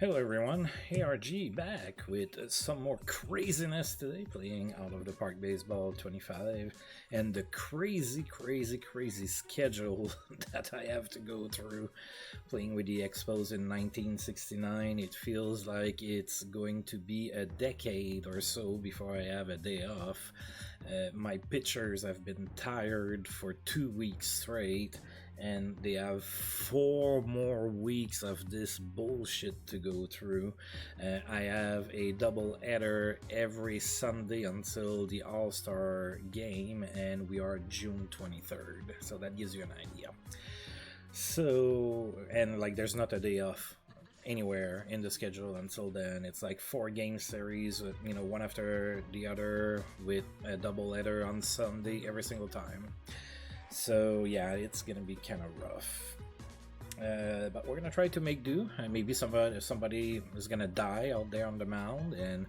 Hello everyone, ARG back with some more craziness today, playing Out of the Park Baseball 25, and the crazy schedule that I have to go through playing with the Expos in 1969. It feels like it's going to be a decade or so before I have a day off. My pitchers have been tired for 2 weeks straight, and they have 4 more weeks of this bullshit to go through. I have a double header every Sunday until the All-Star game, and we are June 23rd, so that gives you an idea. So, and like there's not a day off anywhere in the schedule until then. It's like 4 game series, one after the other, with a double header on Sunday every single time. So yeah, it's gonna be kind of rough. But we're gonna try to make do. Maybe somebody is gonna die out there on the mound, and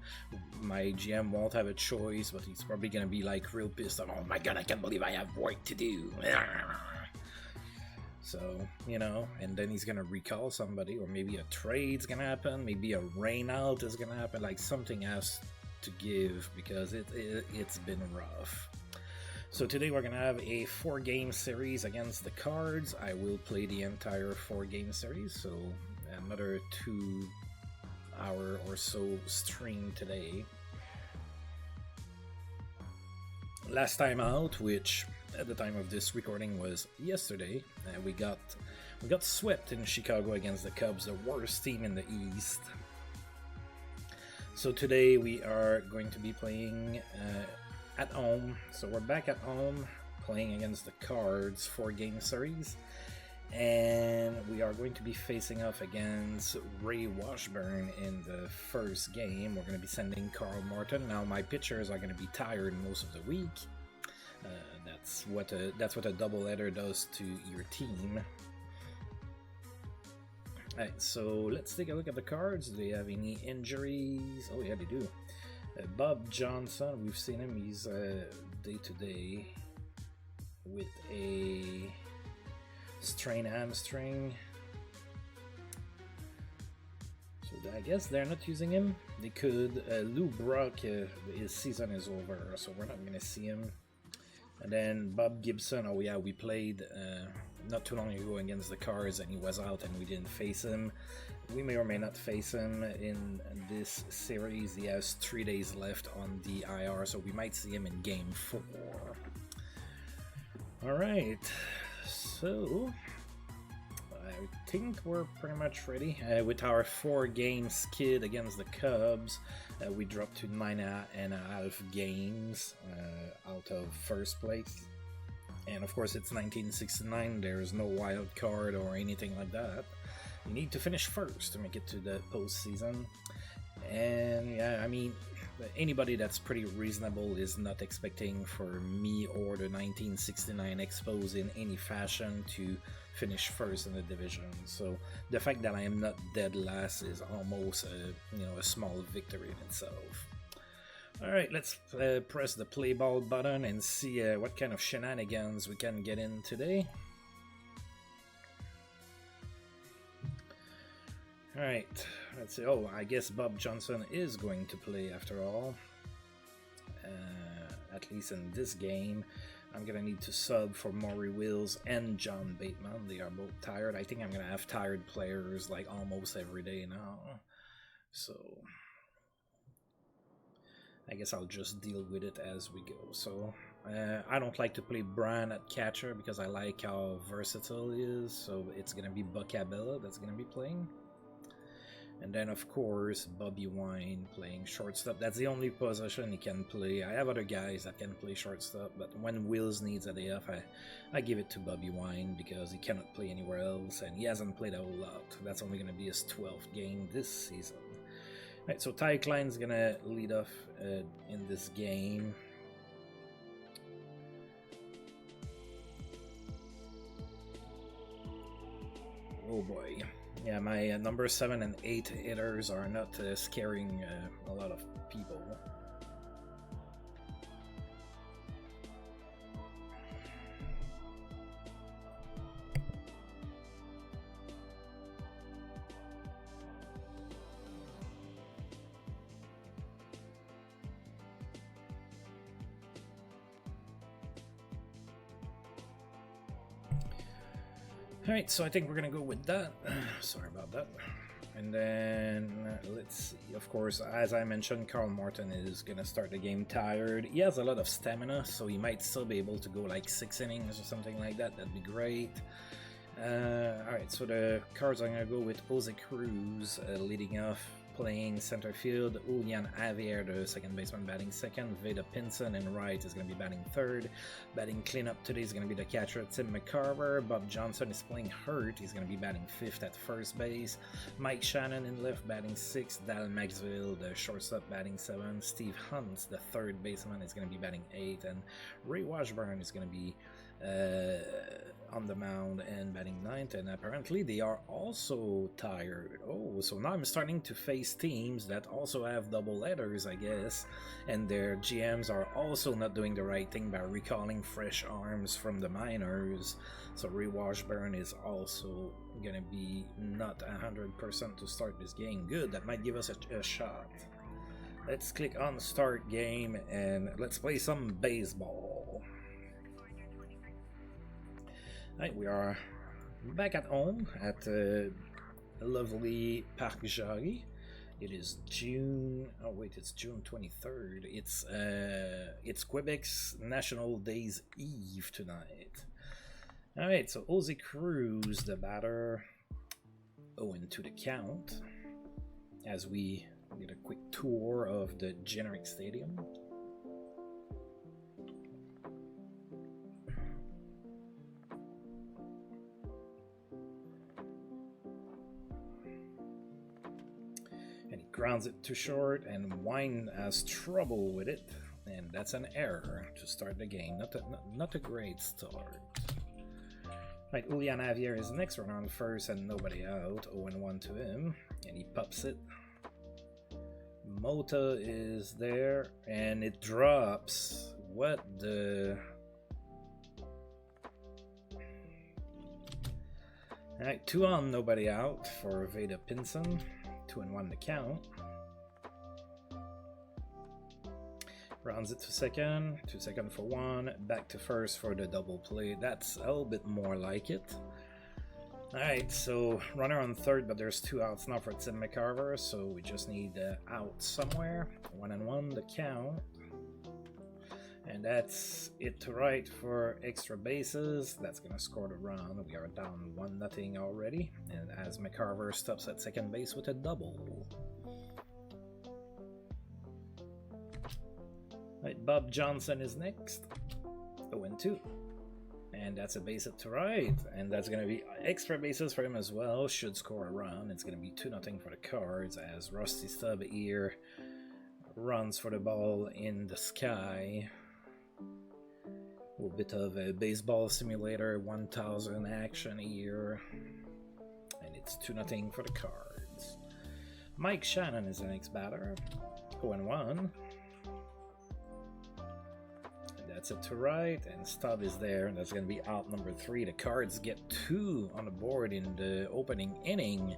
my GM won't have a choice. But he's probably gonna be like real pissed off. Oh my god, I can't believe I have work to do. So, and then he's gonna recall somebody, or maybe a trade's gonna happen, maybe a rain out is gonna happen. Like something has to give because it's been rough. So today we're gonna have a 4 game series against the Cards. I will play the entire 4 game series, so another 2 hour or so stream today. Last time out, which at the time of this recording was yesterday, we got swept in Chicago against the Cubs, the worst team in the East. So today we are going to be playing at home. So we're back at home playing against the Cards, 4 game series, and we are going to be facing off against Ray Washburn in the first game. We're going to be sending Carl Morton. Now my pitchers are going to be tired most of the week. That's what a doubleheader does to your team. Alright, so let's take a look at the Cards. Do they have any injuries? Oh yeah, they do. Bob Johnson, we've seen him. He's day-to-day with a strained hamstring. So I guess they're not using him. They could. Lou Brock, his season is over, so we're not going to see him. And then Bob Gibson, oh yeah, we played not too long ago against the Cards, and he was out and we didn't face him. We may or may not face him in this series. He has 3 days left on the IR, so we might see him in Game 4. Alright, so I think we're pretty much ready. With our 4 game skid against the Cubs, we dropped to 9.5 games out of first place. And of course it's 1969, there's no wild card or anything like that. You need to finish first to make it to the postseason. And yeah, I mean, anybody that's pretty reasonable is not expecting for me or the 1969 Expos in any fashion to finish first in the division. So the fact that I am not dead last is almost a small victory in itself. Alright, let's press the play ball button and see what kind of shenanigans we can get in today. Alright, let's see. Oh, I guess Bob Johnson is going to play after all. At least in this game. I'm going to need to sub for Maury Wills and John Bateman. They are both tired. I think I'm going to have tired players like almost every day now. So I guess I'll just deal with it as we go. So I don't like to play Brian at catcher because I like how versatile he is. So it's going to be Buck Abella that's going to be playing. And then, of course, Bobby Wine playing shortstop. That's the only position he can play. I have other guys that can play shortstop, but when Wills needs a day off, I give it to Bobby Wine because he cannot play anywhere else, and he hasn't played a whole lot. That's only going to be his 12th game this season. Right, so Ty Klein's going to lead off in this game. Oh boy. Yeah, my number 7 and 8 hitters are not scaring a lot of people. Alright, so I think we're gonna go with that. Sorry about that. And then, let's see, of course, as I mentioned, Carl Morton is gonna start the game tired. He has a lot of stamina, so he might still be able to go like 6 innings or something like that. That'd be great. Alright, so the cards I'm gonna go with Jose Cruz leading off, playing center field. Julian Javier, the second baseman, batting second. Veda Pinson in right is going to be batting third. Batting cleanup today is going to be the catcher Tim McCarver. Bob Johnson is playing hurt. He's going to be batting fifth at first base. Mike Shannon in left batting sixth. Dal Maxwell, the shortstop, batting seventh. Steve Hunt, the third baseman, is going to be batting eighth. And Ray Washburn is going to be on the mound and batting ninth, and apparently they are also tired. Oh, so now I'm starting to face teams that also have double headers, I guess, and their GMs are also not doing the right thing by recalling fresh arms from the minors. So Ray Washburn is also gonna be not 100% to start this game. Good, that might give us a shot. Let's click on start game and let's play some baseball. Right, we are back at home at lovely Parc Jarry. It is June. Oh wait, it's June 23rd. It's Quebec's National Days Eve tonight. All right, so Jose Cruz, the batter, 0-2 the count. As we get a quick tour of the generic stadium. Grounds it too short, and Wine has trouble with it, and that's an error to start the game. Not a great start. Right, Julian Javier is next, runner on first and nobody out. 0-1 to him, and he pops it. Mota is there, and it drops. What the... Alright, 2 on, nobody out for Veda Pinson. 2-1 the count. Rounds it to second, 2 second for 1, back to first for the double play. That's a little bit more like it. Alright, so runner on third, but there's 2 outs now for Tim McCarver, so we just need out somewhere. 1-1 the count. And that's it to right for extra bases. That's gonna score the run. We are down 1-0 already. And as McCarver stops at second base with a double. Right, Bob Johnson is next. 0-2. And that's a base hit to right. And that's gonna be extra bases for him as well. Should score a run. It's gonna be 2-0 for the Cards as Rusty Stubb here runs for the ball in the sky. A little bit of a baseball simulator 1000 action here, and it's 2-0 for the Cards. Mike Shannon is the next batter. 0-1. And that's it to right, and Stubb is there, and that's going to be out number 3. The Cards get 2 on the board in the opening inning.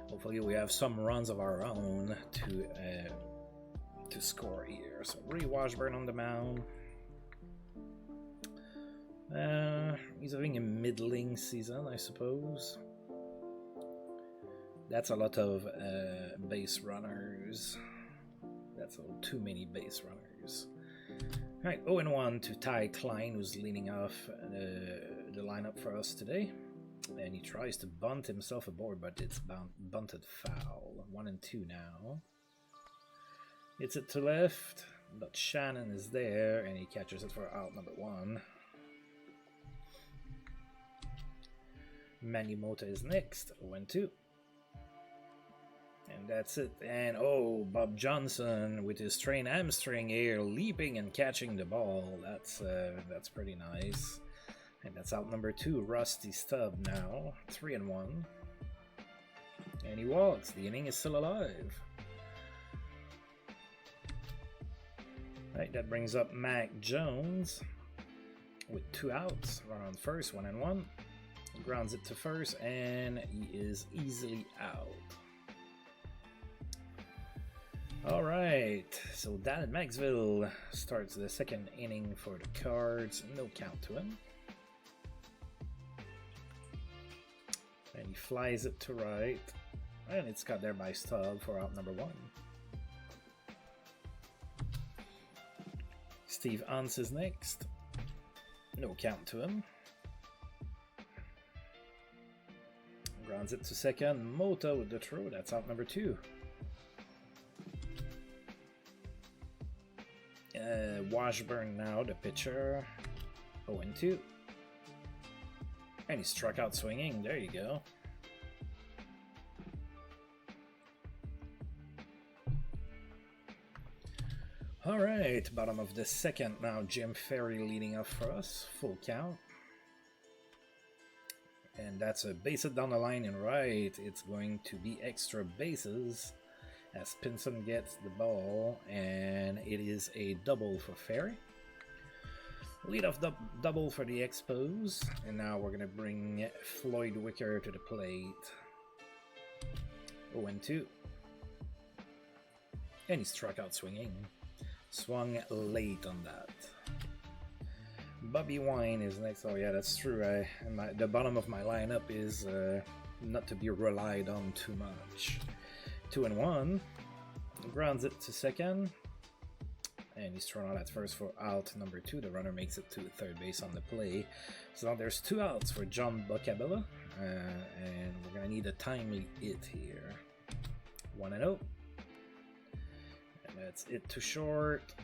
Hopefully we have some runs of our own to score here. So Ray Washburn on the mound. He's having a middling season, I suppose. That's a lot of base runners. That's a little too many base runners. Alright, 0-1 to Ty Klein, who's leading off the lineup for us today. And he tries to bunt himself aboard, but it's bunted foul. 1-2 now. Hits it to left, but Shannon is there, and he catches it for out number 1. Manny Mota is next, 0-2. And that's it. And oh, Bob Johnson with his strained hamstring here, leaping and catching the ball. That's pretty nice. And that's out number 2, Rusty Stubb now, 3-1. And he walks. The inning is still alive. Right, that brings up Mac Jones with 2 outs. Run on first, 1-1. Grounds it to first, and he is easily out. Alright, so Dan Maxwell starts the second inning for the Cards. No count to him. flies it to right, and it's got there by Stubb for out number 1. Steve Hans is next. No count to him. Grounds it to second. Mota with the throw. That's out number 2. Washburn now, the pitcher. 0-2. And he struck out swinging. There you go. All right, bottom of the second now. Jim Ferry leading off for us. Full count. And that's a base it down the line and right. It's going to be extra bases as Pinson gets the ball, and it is a double for Ferry. Lead-off double for the Expos, and now we're going to bring Floyd Wicker to the plate. 0-2. And he struck out swinging. Swung late on that. Bobby Wine is next. Oh yeah, that's true. The bottom of my lineup is not to be relied on too much. 2-1. Grounds it to second. And he's thrown out at first for out number 2. The runner makes it to third base on the play. So now there's 2 outs for John Buckabella. And we're going to need a timely hit here. 1-0. And that's it to short.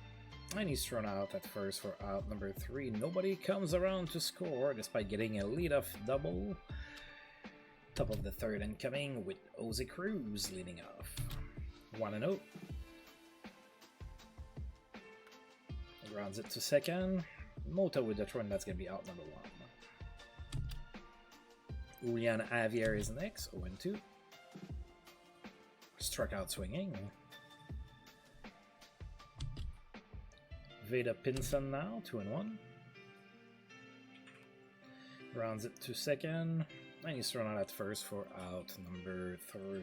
And he's thrown out at first for out number 3. Nobody comes around to score despite getting a leadoff double. Top of the third incoming with Jose Cruz leading off. 1-0. Grounds it to second. Mota with the throw, and that's going to be out number 1. Urian Javier is next. 0-2. Struck out swinging. Veda Pinson now. 2-1. Grounds it to second. And he's thrown out at first for out number 3.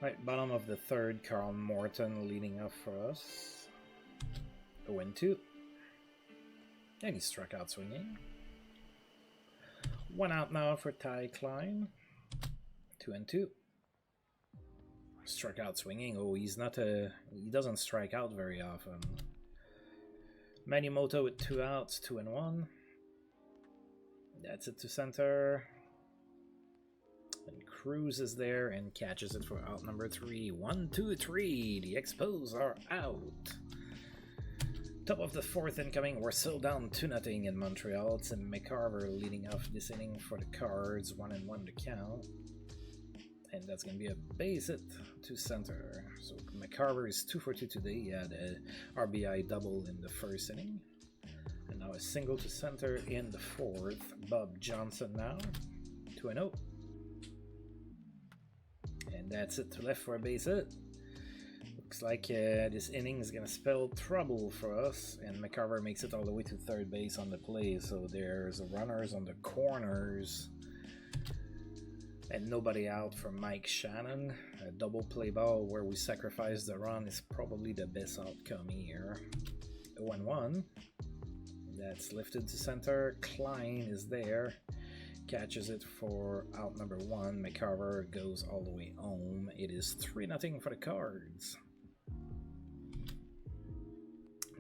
Right, bottom of the third, Carl Morton leading off for us. 0-2. And he struck out swinging. 1 out now for Ty Klein. 2-2. Struck out swinging. Oh, he doesn't strike out very often. Manny Mota with 2 outs, 2-1. That's it to center. And Cruz is there and catches it for out number 3. 1, 2, 3. The Expos are out. Top of the fourth incoming. We're still down 2-0 in Montreal. It's McCarver leading off this inning for the Cards. 1-1 to count. And that's going to be a base hit to center. So McCarver is 2 for 2 today. He had a RBI double in the first inning. And now a single to center in the fourth. Bob Johnson now. 2-0. And that's it to left for a base hit. Looks like this inning is going to spell trouble for us. And McCarver makes it all the way to third base on the play. So there's runners on the corners. And nobody out for Mike Shannon. A double play ball where we sacrifice the run is probably the best outcome here. 0-1. That's lifted to center. Klein is there. Catches it for out number 1. McCarver goes all the way home. It is 3-0 for the Cards.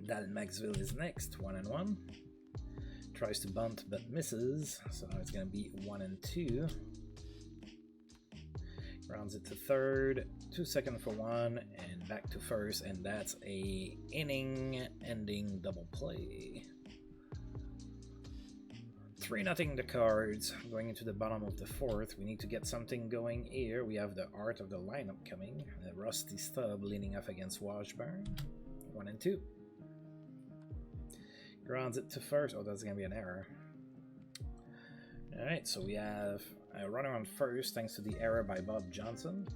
Dal Maxville is next. 1-1. Tries to bunt but misses. So now it's going to be 1-2. Rounds it to third, 2 seconds for 1, and back to first, and that's a inning-ending double play. 3-0 the Cards. Going into the bottom of the fourth, we need to get something going here. We have the art of the lineup coming. Rusty Stubb leaning off against Washburn. 1-2. Grounds it to first. Oh, that's going to be an error. Alright, so we have a runner on first thanks to the error by Bob Johnson.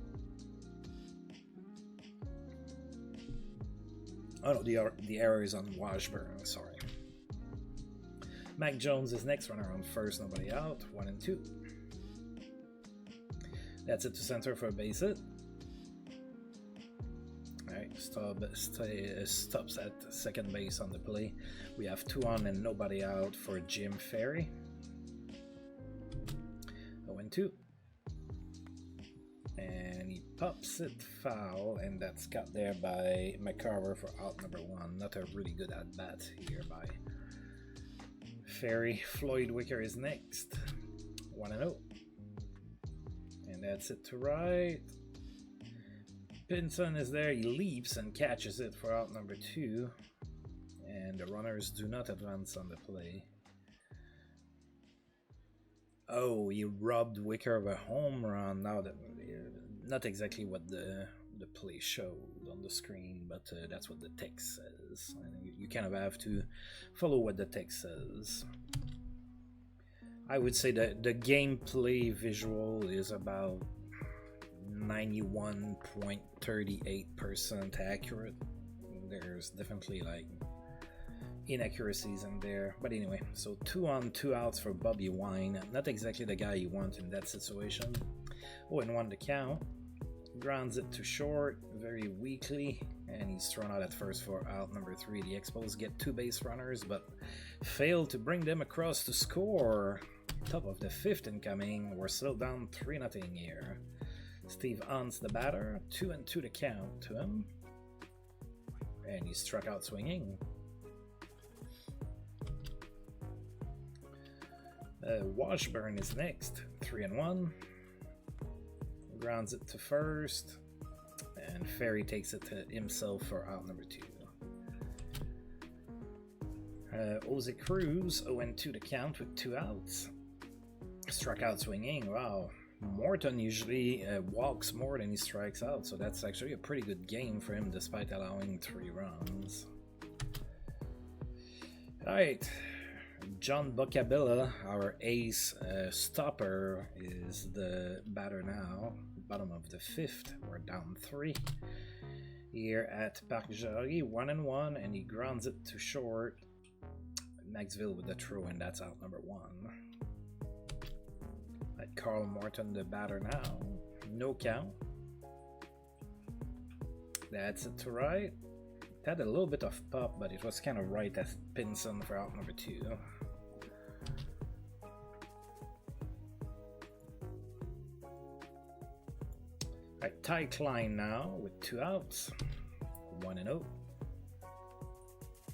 Oh no, the error is on Washburn, sorry. Mac Jones is next, runner on first, nobody out. 1-2. That's it to center for a base hit. Alright, stops at second base on the play. We have 2 on and nobody out for Jim Ferry. 2. And he pops it foul, and that's got there by McCarver for out number 1. Not a really good at bat here by Ferry. Floyd Wicker is next. 1-0. And that's it to right. Pinson is there. He leaps and catches it for out number 2. And the runners do not advance on the play. Oh, he robbed Wicker of a home run. Now that not exactly what the play showed on the screen, but that's what the text says. And you kind of have to follow what the text says. I would say that the gameplay visual is about 91.38% accurate. There's definitely like inaccuracies in there, but anyway, so 2 on 2 outs for Bobby Wine. Not exactly the guy you want in that situation. 0-1 to count. Grounds it to short very weakly, and he's thrown out at first for out number 3. The Expos get 2 base runners, but fail to bring them across to score. Top of the 5th incoming. We're still down 3-0 here. Steve Hunt's the batter. 2-2 to count to him, and he's struck out swinging. Washburn is next. 3-1. Grounds it to first, and Ferry takes it to himself for out number 2. Ozzie Cruz 0-2 to count with 2 outs. Struck out swinging. Wow. Morton usually walks more than he strikes out, so that's actually a pretty good game for him despite allowing 3 runs. Alright. John Boccabella, our ace stopper, is the batter now. Bottom of the 5th, we're down 3. Here at Parc Jarry, 1-1, and he grounds it to short. Maxville with the throw, and that's out number 1. At Carl Morton, the batter now. No count. That's it to right. It had a little bit of pop, but it was kind of right at Pinson for out number 2. Right, Ty Klein now with 2 outs. 1-0.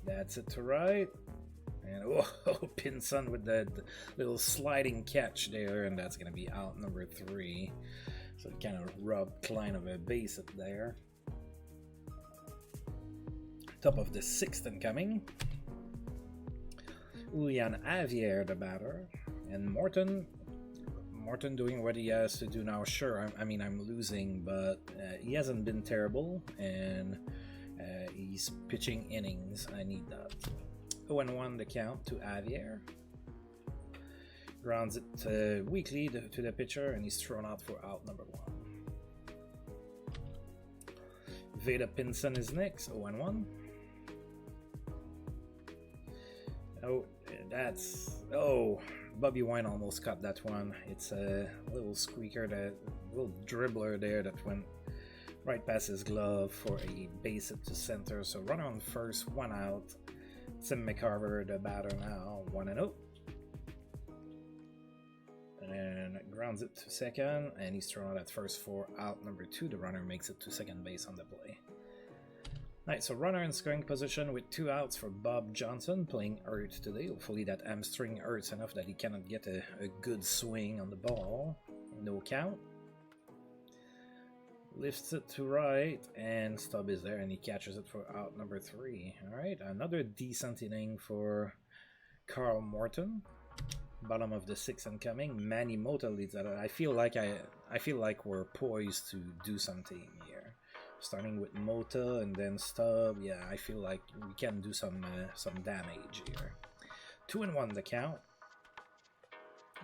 That's it to right. And oh, Pinson with the little sliding catch there, and that's going to be out number 3. So it kind of robbed Klein of a base up there. Top of the 6th incoming. Julian Javier, the batter. And Morton doing what he has to do now. Sure, I mean, I'm losing, but he hasn't been terrible, and he's pitching innings. I need that. 0-1 the count to Javier. Grounds it weakly to the pitcher, and he's thrown out for out number 1. Veda Pinson is next. 0-1. Oh, Bobby Wine almost caught that one. It's a little squeaker, a little dribbler there that went right past his glove for a base hit to center. So runner on first, 1 out. Tim McCarver, the batter now, 1-0. And grounds it to second, and he's thrown out at first for out number 2. The runner makes it to second base on the play. Alright, so runner in scoring position with 2 outs for Bob Johnson, playing hurt today. Hopefully that hamstring hurts enough that he cannot get a good swing on the ball. No count. Lifts it to right, and Stubb is there, and he catches it for out number 3. Alright, another decent inning for Carl Morton. Bottom of the 6th incoming. Manny Mota leads that. I feel like we're poised to do something here. Starting with Mota and then Stubb. Yeah, I feel like we can do some damage here. 2-1 the count.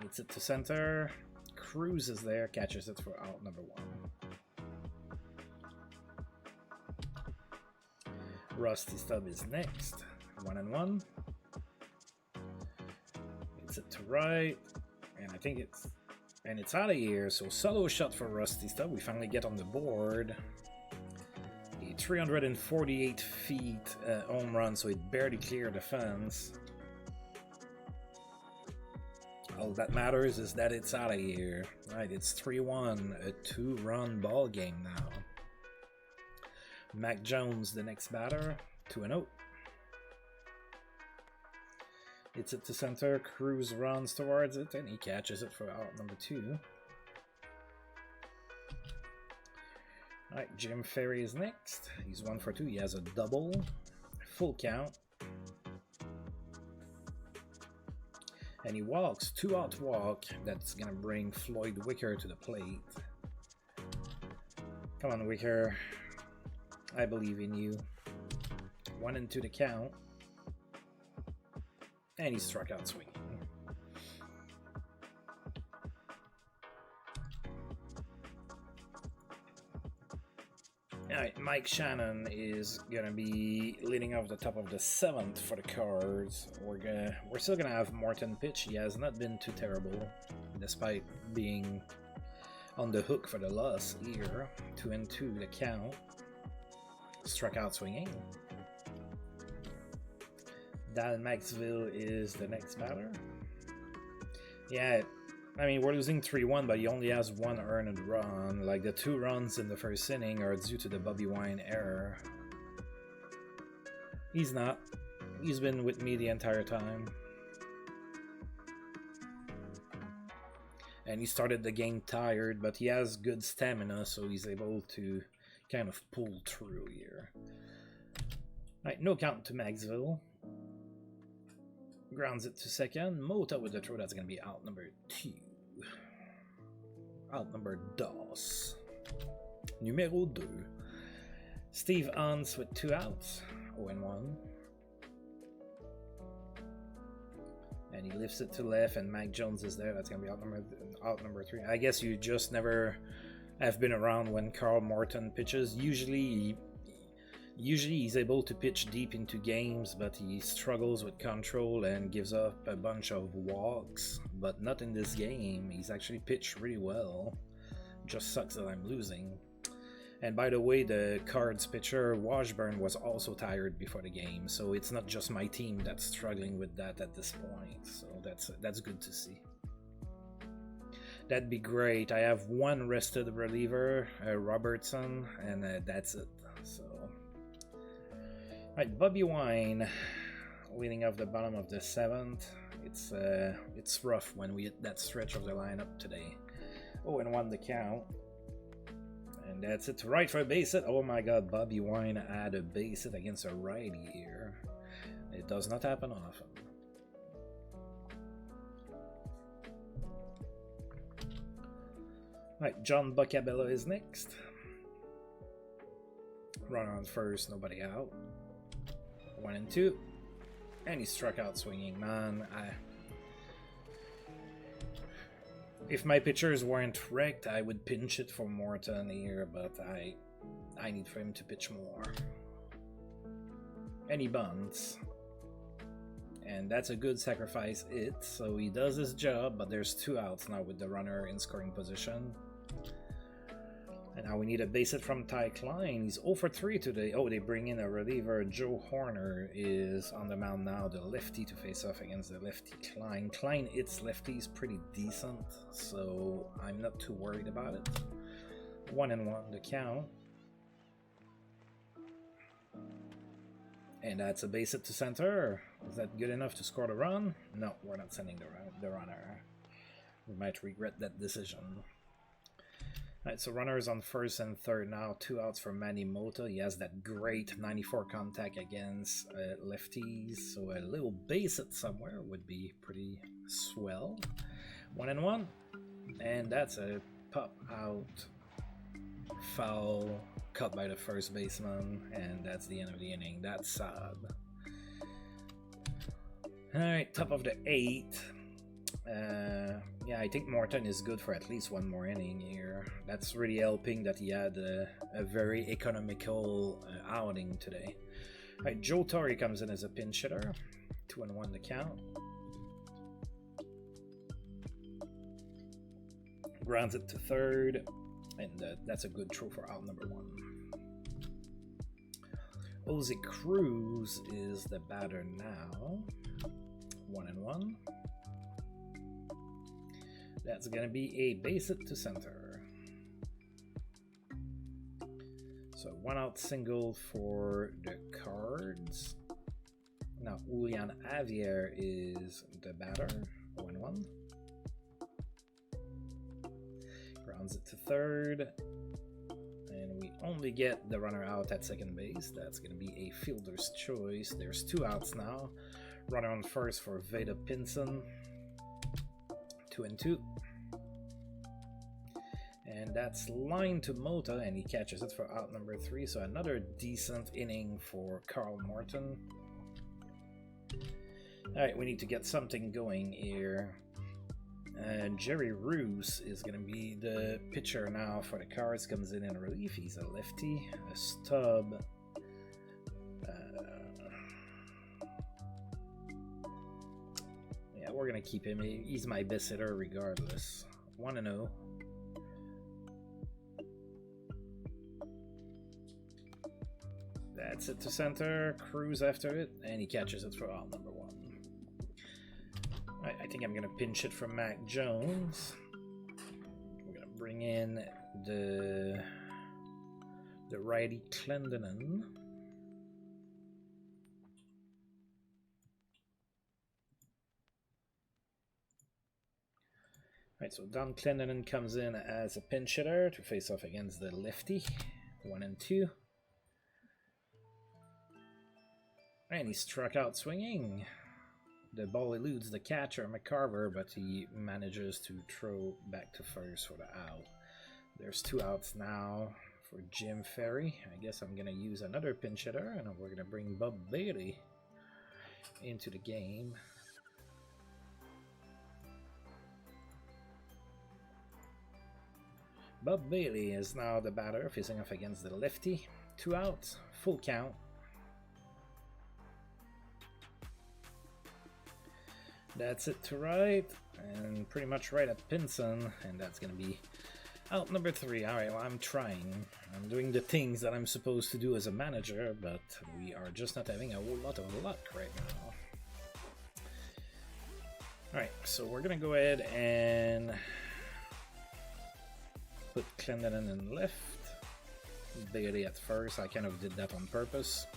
Hits it to center. Cruz is there, catches it for out number 1. Rusty Stubb is next. 1-1. Hits it to right, and I think it's out of here. So solo shot for Rusty Stubb. We finally get on the board. A 348 feet home run, so it barely cleared the fence. All that matters is that it's out of here. Right, it's 3-1, a 2-run ball game now. Mac Jones, the next batter, 2-0. Hits it to center, Cruz runs towards it, and he catches it for out number 2. Alright, Jim Ferry is next. He's 1 for 2. He has a double. Full count. And he walks, 2-out walk. That's going to bring Floyd Wicker to the plate. Come on, Wicker. I believe in you. 1-2 the count. And he struck out swinging. Alright, Mike Shannon is gonna be leading off the top of the 7th for the Cards. We're still gonna have Morton pitch. He has not been too terrible, despite being on the hook for the loss here. 2-2 the count. Struck out swinging. Dal Maxville is the next batter. Yeah, I mean, we're losing 3-1, but he only has 1 earned run. Like, the 2 runs in the first inning are due to the Bobby Wine error. He's not. He's been with me the entire time. And he started the game tired, but he has good stamina, so he's able to kind of pull through here. Alright, no count to Maxville. Grounds it to second. Mota with the throw. That's going to be out number 2. Out number 2. Numéro 2. Steve Hans with 2 outs. 0-1. And he lifts it to left, and Mac Jones is there. That's going to be out number 3. I guess you just never have been around when Carl Morton pitches. Usually he's able to pitch deep into games, but he struggles with control and gives up a bunch of walks. But not in this game. He's actually pitched really well. Just sucks that I'm losing. And by the way, the Cards pitcher Washburn was also tired before the game, so it's not just my team that's struggling with that at this point. So that's good to see. That'd be great. I have 1 rested reliever, Robertson, and that's it. So. Right, Bobby Wine leading off the bottom of the 7th. It's rough when we hit that stretch of the lineup today. 0-1 the count. And that's it. Right for a base hit. Oh my god, Bobby Wine had a base hit against a righty here. It does not happen often. Right, John Buccabella is next. Runner on first, nobody out. 1-2, and he struck out swinging. Man, if my pitchers weren't wrecked, I would pinch it for Morton here, but I need for him to pitch more. And he bunts, and that's a good sacrifice hit, so he does his job. But there's 2 outs now with the runner in scoring position. And now we need a base hit from Ty Klein. He's 0 for 3 today. Oh, they bring in a reliever. Joe Horner is on the mound now, the lefty, to face off against the lefty Klein. Klein hits lefties pretty decent, so I'm not too worried about it. 1-1 the count. And that's a base hit to center. Is that good enough to score the run? No, we're not sending the runner. We might regret that decision. Alright, so runners on first and third now. 2 outs for Manny Mota. He has that great 94 contact against lefties, so a little base hit somewhere would be pretty swell. 1-1, and that's a pop out foul cut by the first baseman, and that's the end of the inning. That's sad. Alright, top of the 8th. Yeah, I think Morton is good for at least 1 more inning here. That's really helping that he had a very economical outing today. Alright, Joe Torre comes in as a pinch hitter. 2-1 the count. Grounds it to third, and that's a good throw for out number 1. Ozzie Cruz is the batter now. 1-1. That's gonna be a base it to center. So 1 out single for the cards. Now Julian Javier is the batter. 0-1. Grounds it to third. And we only get the runner out at second base. That's going to be a fielder's choice. There's 2 outs now. Runner on first for Veda Pinson. 2-2. And that's line to Mota, and he catches it for out number 3. So another decent inning for Carl Morton. Alright, we need to get something going here. Jerry Roos is going to be the pitcher now for the Cards. Comes in relief. He's a lefty. A stub. Yeah, we're going to keep him. He's my best hitter regardless. 1-0. That's it to center. Cruz after it. And he catches it for out number 1. I think I'm gonna pinch it from Mac Jones. We're gonna bring in the righty Clendenon. Alright, so Don Clendenon comes in as a pinch hitter to face off against the lefty. 1-2. And he struck out swinging. The ball eludes the catcher, McCarver, but he manages to throw back to first for the out. There's 2 outs now for Jim Ferry. I guess I'm going to use another pinch hitter, and we're going to bring Bob Bailey into the game. Bob Bailey is now the batter, facing off against the lefty. 2 outs, full count. That's it to right, and pretty much right at Pinson, and that's going to be out number 3. Alright, well, I'm trying. I'm doing the things that I'm supposed to do as a manager, but we are just not having a whole lot of luck right now. Alright, so we're going to go ahead and put Clendenon in left, Bailey at first. I kind of did that on purpose.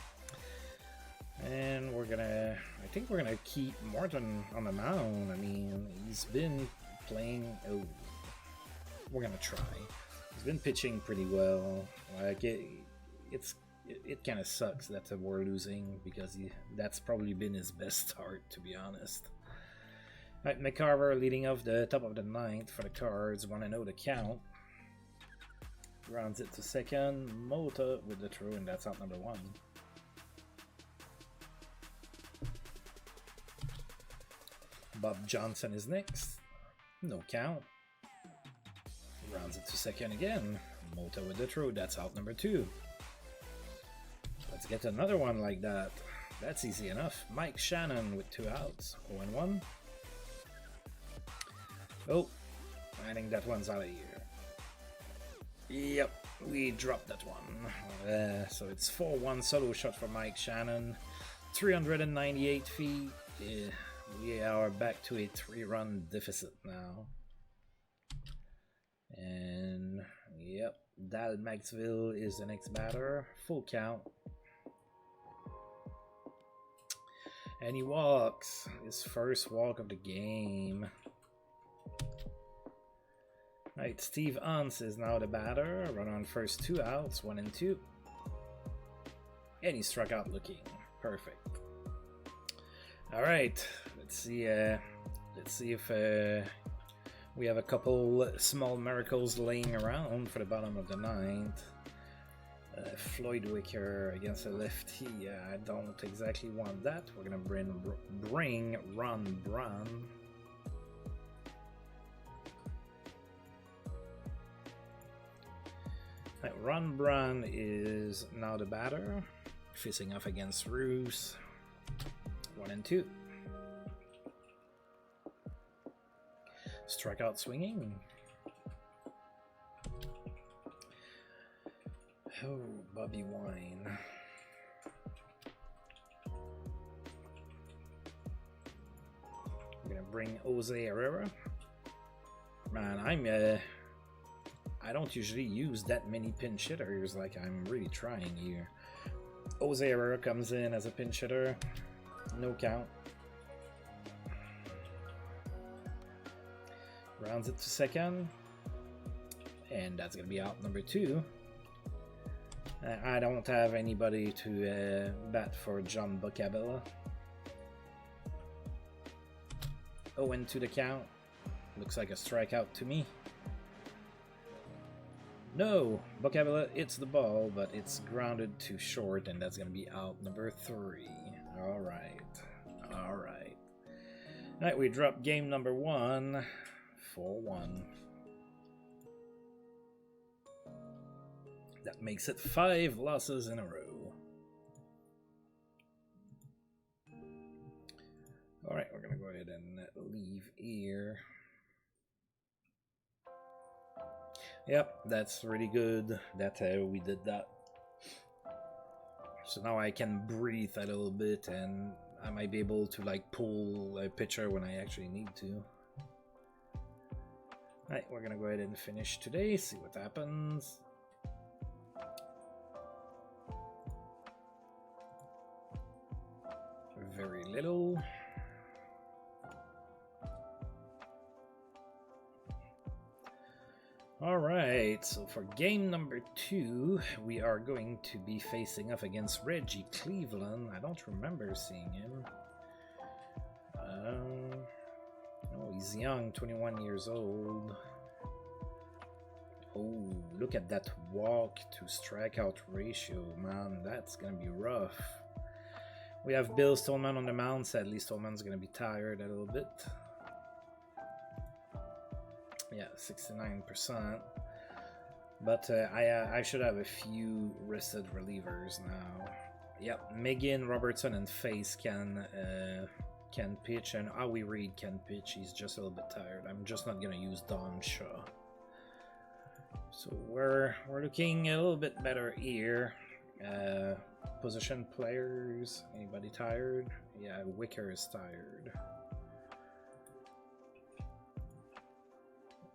And I think we're gonna keep Morton on the mound. I mean, he's been playing, we're gonna try. He's been pitching pretty well. Like, it kind of sucks that we're losing, because that's probably been his best start, to be honest. Alright, McCarver leading off the top of the 9th for the Cards. 1-0 to count. Grounds it to second. Mota with the throw, and that's out number 1. Bob Johnson is next. No count. Rounds it to second again. Mota with the throw. That's out number 2. Let's get another one like that. That's easy enough. Mike Shannon with 2 outs. 0-1. Oh, I think that one's out of here. Yep, we dropped that one. So it's 4-1 solo shot for Mike Shannon. 398 feet. We are back to a 3-run deficit now. And yep, Dal Maxville is the next batter. Full count. And he walks. His first walk of the game. Alright, Steve Unz is now the batter. Run on first, 2 outs, 1-2. And he struck out looking. Perfect. Alright, let's see if we have a couple small miracles laying around for the bottom of the 9th. Floyd Wicker against a lefty. I don't exactly want that. We're gonna bring Ron Braun. Right, Ron Braun is now the batter, facing off against Roos. 1-2. Strikeout swinging. Oh, Bobby Wine. We're gonna bring Jose Herrera. Man, I don't usually use that many pinch hitters. Like, I'm really trying here. Jose Herrera comes in as a pinch hitter. No count. Rounds it to second. And that's going to be out number 2. I don't have anybody to bat for John Bocabella. 0-2 the count. Looks like a strikeout to me. No! Bocabella hits the ball, but it's grounded to short, and that's going to be out number 3. Alright. Alright. Alright, we drop game number 1. 4-1. That makes it 5 losses in a row. Alright, we're going to go ahead and leave here. Yep, that's really good that we did that. So now I can breathe a little bit and I might be able to like pull a pitcher when I actually need to. Alright, we're going to go ahead and finish today, see what happens. Very little. Alright, so for game number 2, we are going to be facing off against Reggie Cleveland. I don't remember seeing him. Oh, he's young, 21 years old. Oh, look at that walk to strikeout ratio, man. That's going to be rough. We have Bill Stoneman on the mound. Sadly, Stoneman's going to be tired a little bit. Yeah, 69%. But I should have a few rested relievers now. Yep, Megan, Robertson, and Face can pitch, and Howie Reed can pitch. He's just a little bit tired. I'm just not going to use Don Shaw. So we're looking a little bit better here. Position players, anybody tired? Yeah, Wicker is tired.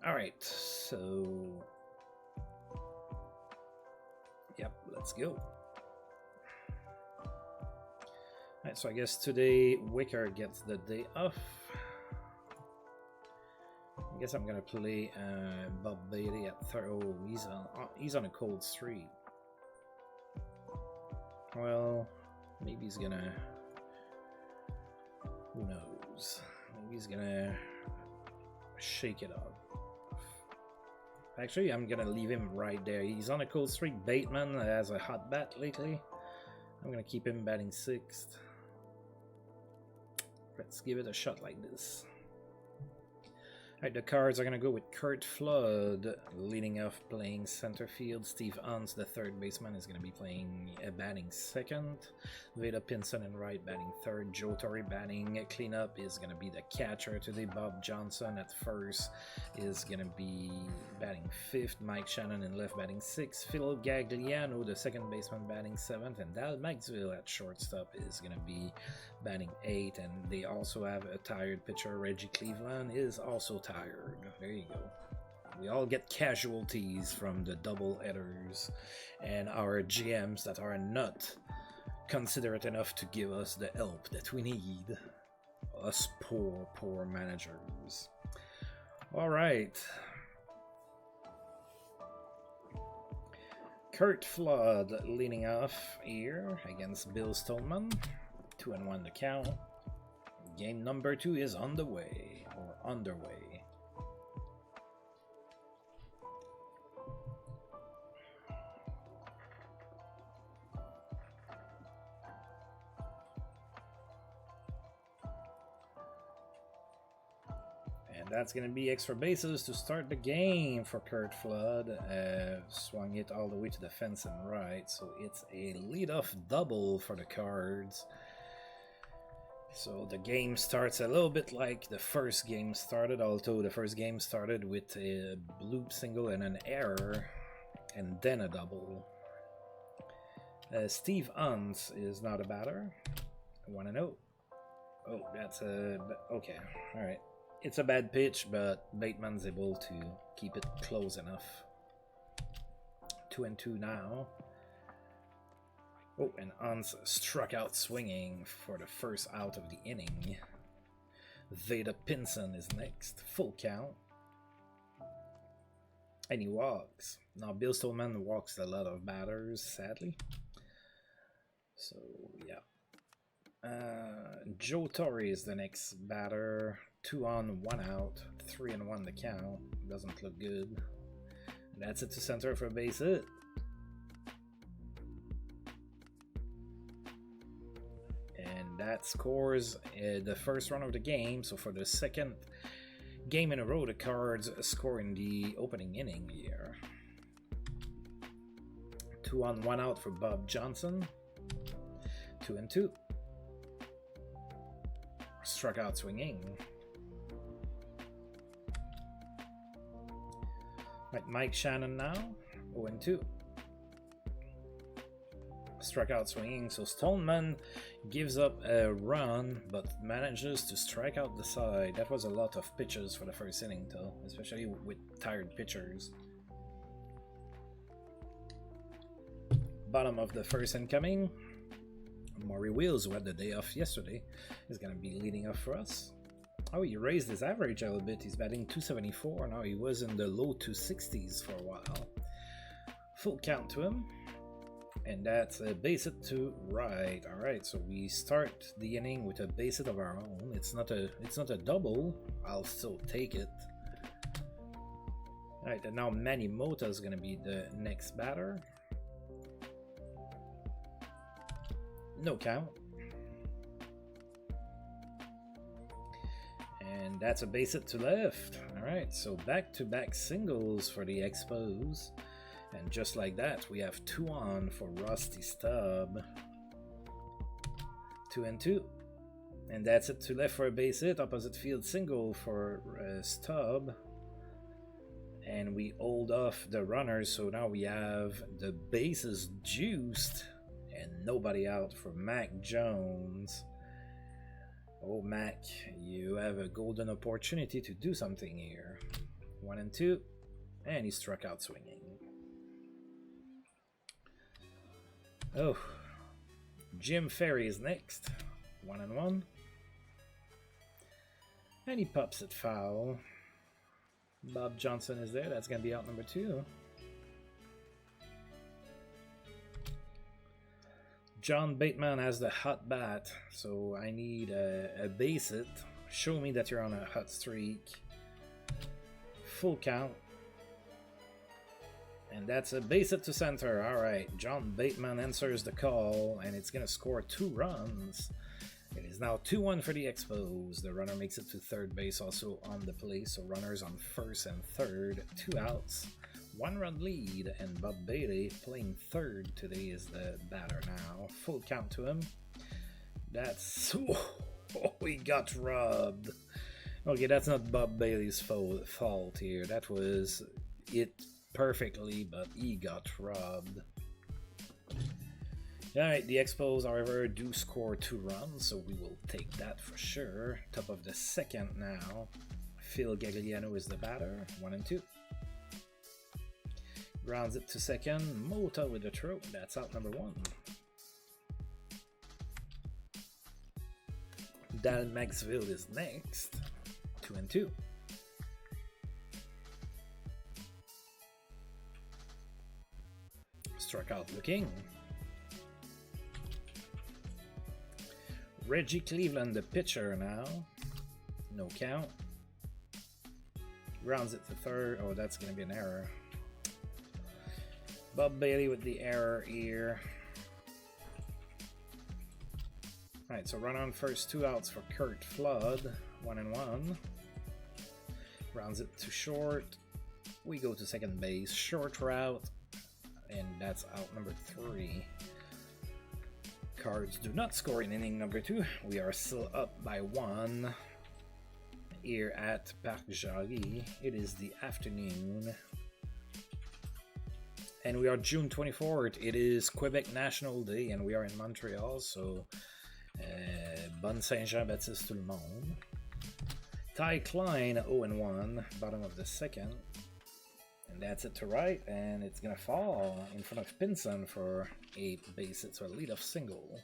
Alright, so yep, let's go. Alright, so I guess today Wicker gets the day off. I guess I'm gonna play Bob Bailey at third. Oh, he's on a cold streak. Well, maybe he's gonna. Who knows? Maybe he's gonna shake it up. Actually, I'm gonna leave him right there. He's on a cold streak. Bateman has a hot bat lately. I'm gonna keep him batting 6th. Let's give it a shot like this. Alright, the Cards are going to go with Kurt Flood leading off, playing center field. Steve Hunt, the third baseman, is going to be playing batting 2nd. Veda Pinson in right, batting 3rd. Joe Torre batting cleanup is going to be the catcher today. Bob Johnson at first is going to be batting 5th. Mike Shannon in left, batting 6th. Phil Gagliano, the second baseman, batting 7th. And Dal Maxwell at shortstop is going to be batting 8th. And they also have a tired pitcher. Reggie Cleveland is also tired. There you go. We all get casualties from the double headers, and our GMs that are not considerate enough to give us the help that we need. Us poor managers. All right. Kurt Flood leading off here against Bill Stoneman. 2-1 the count. Game number 2 is on the way, or underway. And that's going to be extra bases to start the game for Kurt Flood. Swung it all the way to the fence and right, so it's a leadoff double for the Cards. So the game starts a little bit like the first game started, although the first game started with a bloop single and an error, and then a double. Steve Hunt is not a batter. 1-0. Oh, that's a... okay, alright. It's a bad pitch, but Bateman's able to keep it close enough. 2-2 now. Oh, and Hans struck out swinging for the first out of the inning. Veda Pinson is next. Full count. And he walks. Now, Bill Stolman walks a lot of batters, sadly. So, yeah. Joe Torre is the next batter. 2 on, 1 out. 3-1 the count. Doesn't look good. That's it to center for a base hit. And that scores the first run of the game. So for the second game in a row, the Cards score in the opening inning here. 2 on, 1 out for Bob Johnson. 2-2. Struck out swinging. Right, Mike Shannon now. 0-2. Struck out swinging. So Stolman gives up a run, but manages to strike out the side. That was a lot of pitches for the first inning, though, especially with tired pitchers. Bottom of the first incoming. Maury Wheels, who had the day off yesterday, is going to be leading off for us. Oh, he raised his average a little bit. He's batting .274. Now he was in the low 260s for a while. Full count to him. And that's a base hit to right. All right, so we start the inning with a base hit of our own. It's not a double. I'll still take it. All right, and now Manny Mota is going to be the next batter. No count. And that's a base hit to left. All right, so back-to-back singles for the Expos. And just like that, we have 2 on for Rusty Stubb. 2-2. And that's it to left for a base hit. Opposite field single for Stubb. And we hold off the runners, so now we have the bases juiced. And nobody out for Mac Jones. Oh, Mac, you have a golden opportunity to do something here. 1-2. And he struck out swinging. Oh, Jim Ferry is next. 1-1. And he pops it foul. Bob Johnson is there. That's going to be out number 2. John Bateman has the hot bat, so I need a base hit. Show me that you're on a hot streak. Full count. And that's a base hit to center. All right, John Bateman answers the call, and it's going to score 2 runs. It is now 2-1 for the Expos. The runner makes it to third base, also on the play, so runners on first and third. 2 outs, 1-run lead, and Bob Bailey playing third today is the batter now. Full count to him. That's... Oh, he got robbed. Okay, that's not Bob Bailey's fault here. That was it perfectly, but he got robbed. Alright, the Expos, however, do score 2 runs, so we will take that for sure. Top of the second now. Phil Gagliano is the batter. 1-2. Grounds it to second. Mota with the throw. That's out number 1. Dal Maxville is next. 2-2. Struck out looking. Reggie Cleveland, the pitcher now. No count. Grounds it to third. Oh, that's going to be an error. Bob Bailey with the error here. Alright, so run on first, 2 outs for Kurt Flood. 1-1. Grounds it to short. We go to second base. Short route. And that's out number 3. Cards do not score in inning number 2. We are still up by 1 here at Parc Jarry. It is the afternoon. And we are June 24th. It is Quebec National Day, and we are in Montreal, so Bonne Saint-Jean-Baptiste tout le monde. Ty Klein 0-1, bottom of the second. And that's it to right, and it's gonna fall in front of Pinson for 8 base hits, so a leadoff single.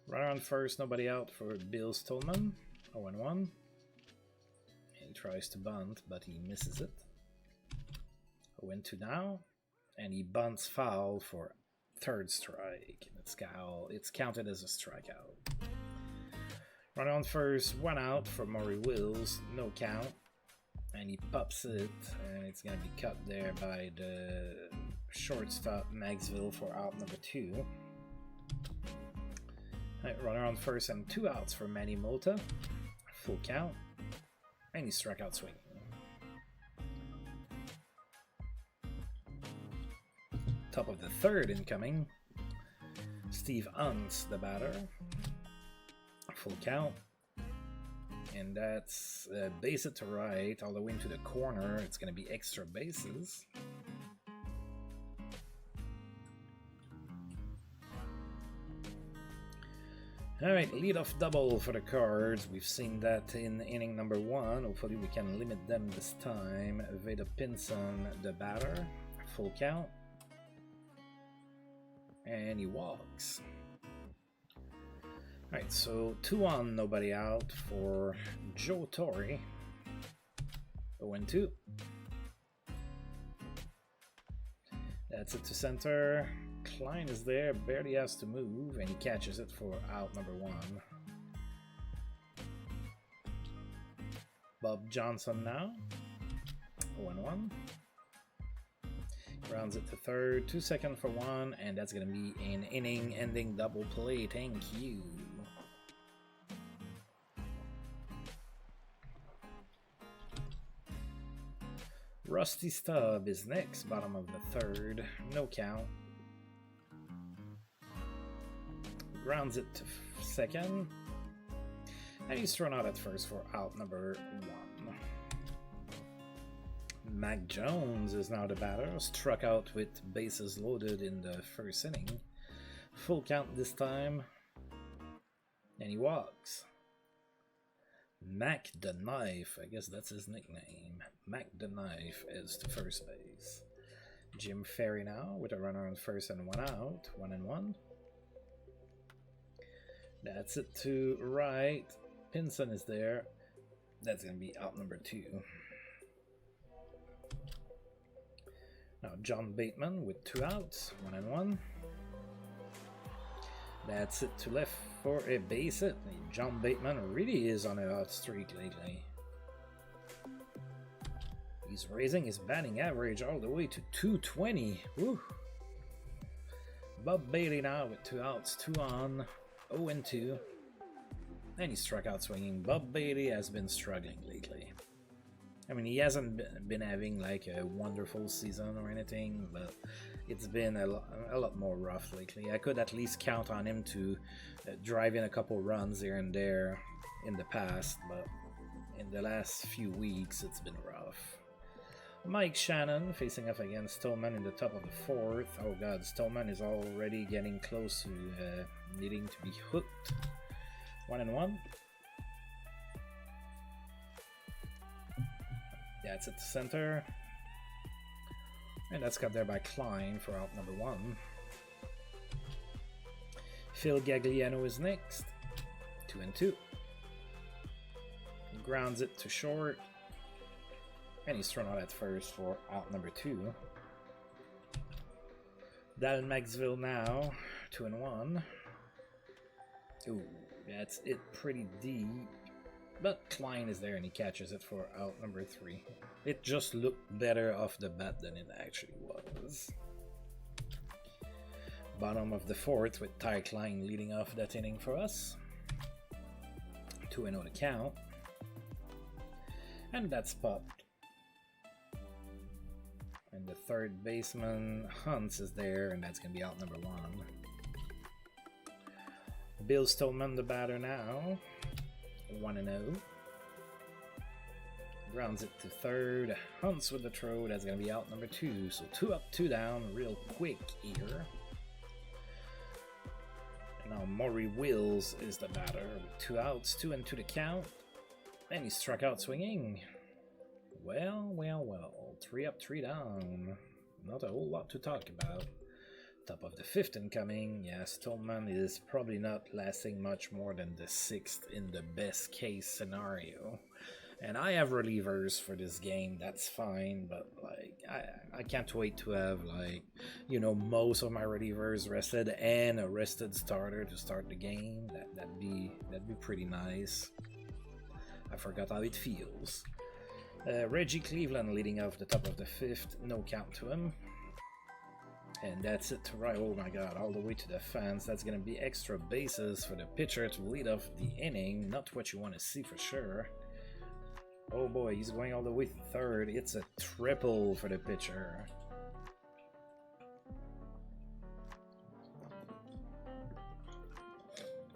Runner on first, nobody out for Bill Stolman, 0-1. He tries to bunt, but he misses it. 0-2 now, and he bunts foul for 3rd strike. It's counted as a strikeout. Runner on first, 1 out for Maury Wills, no count. And he pops it, and it's going to be cut there by the shortstop Maxville for out number 2. Right, runner on first and 2 outs for Manny Mota, full count. And he struck out swinging. Top of the 3rd incoming. Steve Untz, the batter. Full count. And that's base it to right, all the way into the corner. It's going to be extra bases. Alright, leadoff double for the Cards. We've seen that in inning number 1. Hopefully we can limit them this time. Veda Pinson, the batter. Full count. And he walks. Alright, so 2 on, nobody out for Joe Torre. 0-2. That's it to center. Klein is there, barely has to move, and he catches it for out number 1. Bob Johnson now. 0-1. Rounds it to 3rd, 2 seconds for 1, and that's going to be an inning-ending double play. Thank you. Rusty Stubb is next, bottom of the 3rd, no count. Grounds it to 2nd, and he's thrown out at 1st for out number 1. Mac Jones is now the batter, struck out with bases loaded in the 1st inning. Full count this time, and he walks. Mac the Knife, I guess that's his nickname. Mac the Knife is to 1st base. Jim Ferry now with a runner on 1st and 1 out, 1-1. That's it to right. Pinson is there. That's going to be out number 2. Now John Bateman with 2 outs, 1-1. That's it to left for a base hit. John Bateman really is on a hot streak lately. He's raising his batting average all the way to 220. Woo. Bob Bailey now with 2 outs, 2 on, 0-2. And he struck out swinging. Bob Bailey has been struggling lately. I mean, he hasn't been having like a wonderful season or anything, but it's been a lot more rough lately. I could at least count on him to drive in a couple runs here and there in the past, but in the last few weeks it's been rough. Mike Shannon facing off against Stillman in the top of the 4th. Oh god, Stillman is already getting close to needing to be hooked. 1-1. That's at the center. And that's cut there by Klein for out number 1. Phil Gagliano is next. 2-2. Grounds it to short. And he's thrown out at 1st for out number 2. Dal Maxville now. 2-1. Ooh, that's it pretty deep. But Klein is there and he catches it for out number 3. It just looked better off the bat than it actually was. Bottom of the 4th with Ty Klein leading off that inning for us. 2-0 to count. And that's popped. And the 3rd baseman Hunts is there, and that's going to be out number 1. Bill Stillman the batter now. 1-0. Grounds it to 3rd. Hunts with the throw. That's going to be out number 2. So 2 up, 2 down, real quick here. Now Maury Wills is the batter with 2 outs, 2 and 2 to count. And he struck out swinging. Well, 3 up, 3 down. Not a whole lot to talk about. Top of the 5th incoming. Yeah, Stolman is probably not lasting much more than the 6th in the best case scenario. And I have relievers for this game, that's fine, but like I can't wait to have, like, you know, most of my relievers rested and a rested starter to start the game. That'd be pretty nice. I forgot how it feels. Reggie Cleveland leading off the top of the 5th, no count to him. And that's it to right. Oh my god, all the way to the fence. That's gonna be extra bases for the pitcher to lead off the inning. Not what you want to see for sure. Oh boy, he's going all the way to 3rd. It's a triple for the pitcher.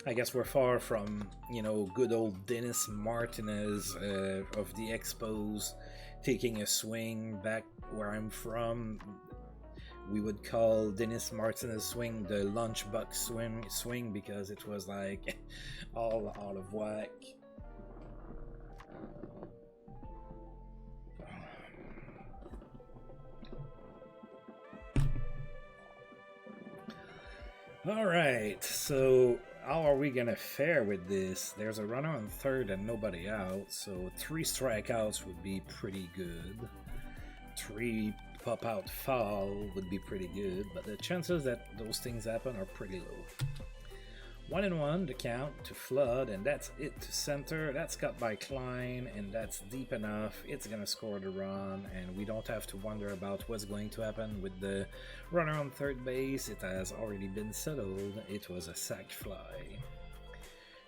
I guess we're far from, you know, good old Dennis Martinez of the Expos taking a swing. Back where I'm from, we would call Dennis Martinez swing the lunchbox swing because it was like all out of whack. Alright, so how are we gonna fare with this? There's a runner on 3rd and nobody out, so 3 strikeouts would be pretty good. 3 pop-out foul would be pretty good, but the chances that those things happen are pretty low. 1-1, the count to Flood, and that's it to center. That's cut by Klein, and that's deep enough. It's gonna score the run, and we don't have to wonder about what's going to happen with the runner on 3rd base. It has already been settled. It was a sac fly.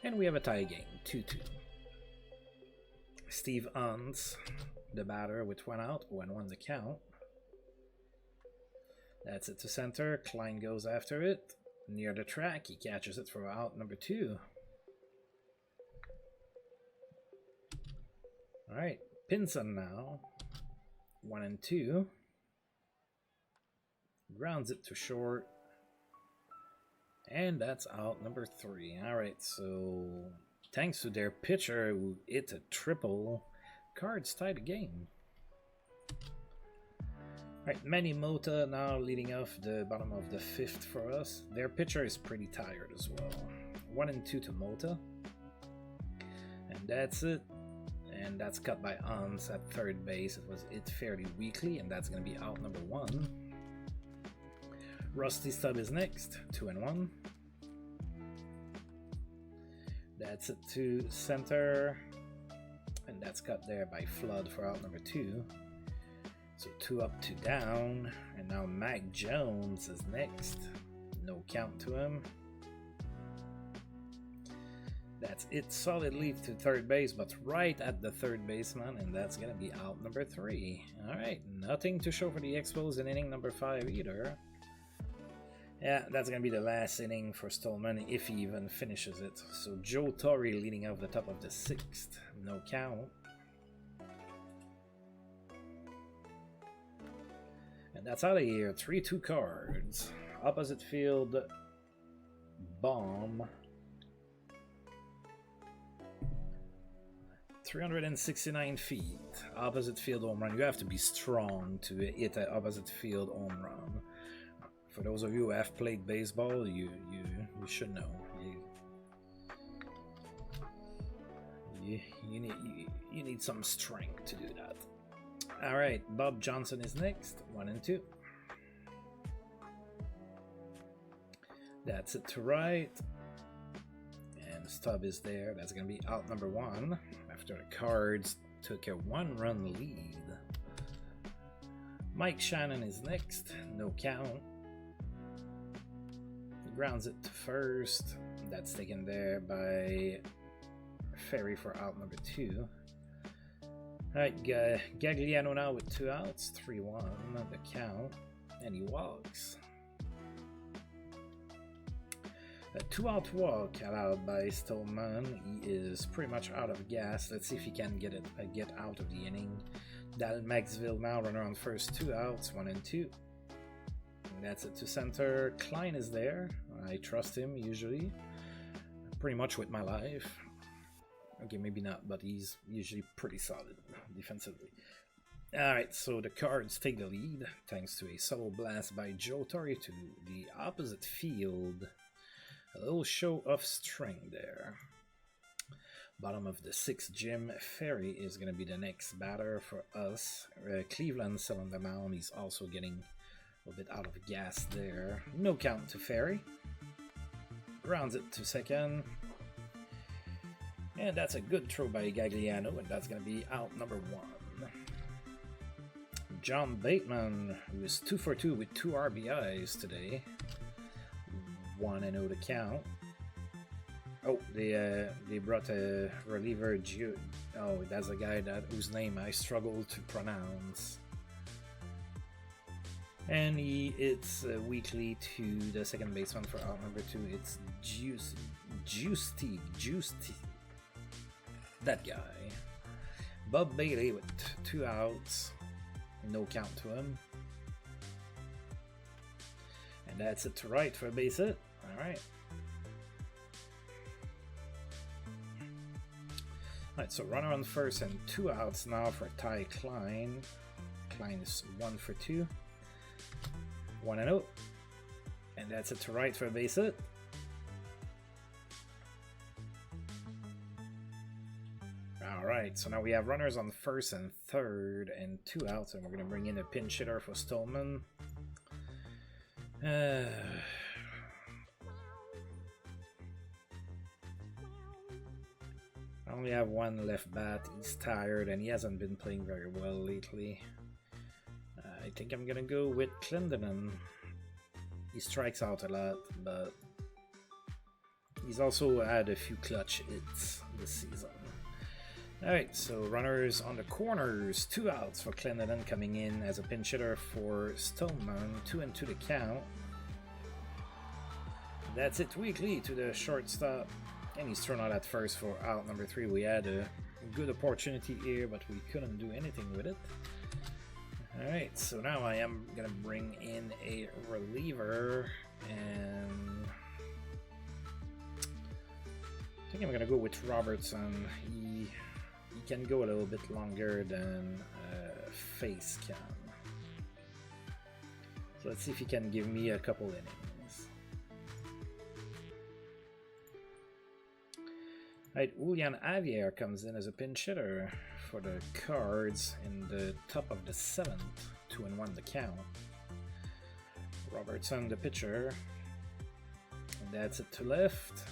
And we have a tie game, 2-2. Steve Hunt, the batter, with 1 out, 1-1 the count. That's it to center. Klein goes after it. Near the track, he catches it for out number 2. Alright, Pinson now. 1-2. Grounds it to short. And that's out number 3. Alright, so thanks to their pitcher who hit a triple, Cards tie the game. Alright, Manny Mota now leading off the bottom of the 5th for us. Their pitcher is pretty tired as well. 1-2 to Mota. And that's it. And that's cut by Hans at 3rd base. It was hit fairly weakly, and that's going to be out number 1. Rusty Stubb is next, 2-1. That's it to center. And that's cut there by Flood for out number 2. So 2 up, 2 down, and now Mac Jones is next. No count to him. That's it, solid lead to 3rd base, but right at the 3rd baseman, and that's gonna be out number 3. Alright, nothing to show for the Expos in inning number 5 either. Yeah, that's gonna be the last inning for Stolman if he even finishes it. So Joe Torre leading off the top of the 6th. No count. And that's out of here. 3-2 cards. Opposite field bomb. 369 feet. Opposite field home run. You have to be strong to hit an opposite field home run. For those of you who have played baseball, you should know. You need some strength to do that. Alright, Bob Johnson is next. 1-2. That's it to right. And Stubb is there. That's going to be out number 1 after the Cards took a 1-run lead. Mike Shannon is next. No count. Grounds it to 1st. That's taken there by Ferry for out number 2. Alright, Gagliano now with 2 outs, 3-1, the count, and he walks. A 2-out walk allowed by Stolman. He is pretty much out of gas. Let's see if he can get out of the inning. Dal Maxville now, runner on first, 2 outs, 1-2. And that's it to center. Klein is there. I trust him usually, pretty much with my life. Okay, maybe not, but he's usually pretty solid defensively. Alright, so the Cards take the lead thanks to a subtle blast by Joe Torre to the opposite field. A little show of strength there. Bottom of the 6th, Jim Ferry is going to be the next batter for us. Cleveland still on the mound. He's also getting a little bit out of gas there. No count to Ferry. Grounds it to second. And that's a good throw by Gagliano, and that's going to be out number 1. John Bateman, who is 2 for 2 with 2 RBIs today. 1-0 to count. Oh, they brought a reliever. Oh, that's a guy whose name I struggle to pronounce. And he hits weekly to the second baseman for out number 2. It's Juicy. That guy. Bob Bailey with 2 outs. No count to him. And that's it to right for a base hit. Alright. Alright, so runner on first and 2 outs now for Ty Klein. Klein is 1 for 2. 1-0. And that's it to right for a base hit. Alright, so now we have runners on first and third and 2 outs, and we're going to bring in a pinch hitter for Stolman. I only have 1 left bat. He's tired and he hasn't been playing very well lately. I think I'm going to go with Clendenon. He strikes out a lot, but he's also had a few clutch hits this season. Alright, so runners on the corners, 2 outs for Clendenon coming in as a pinch hitter for Stoneman, 2-2 to count. That's it weekly to the shortstop, and he's thrown out at first for out number 3. We had a good opportunity here, but we couldn't do anything with it. Alright, so now I am going to bring in a reliever, and I think I'm going to go with Robertson. He can go a little bit longer than Face can. So let's see if he can give me a couple innings. Alright, Julian Javier comes in as a pinch hitter for the Cards in the top of the 7th, 2-1 the count. Robertson the pitcher. And that's it to left.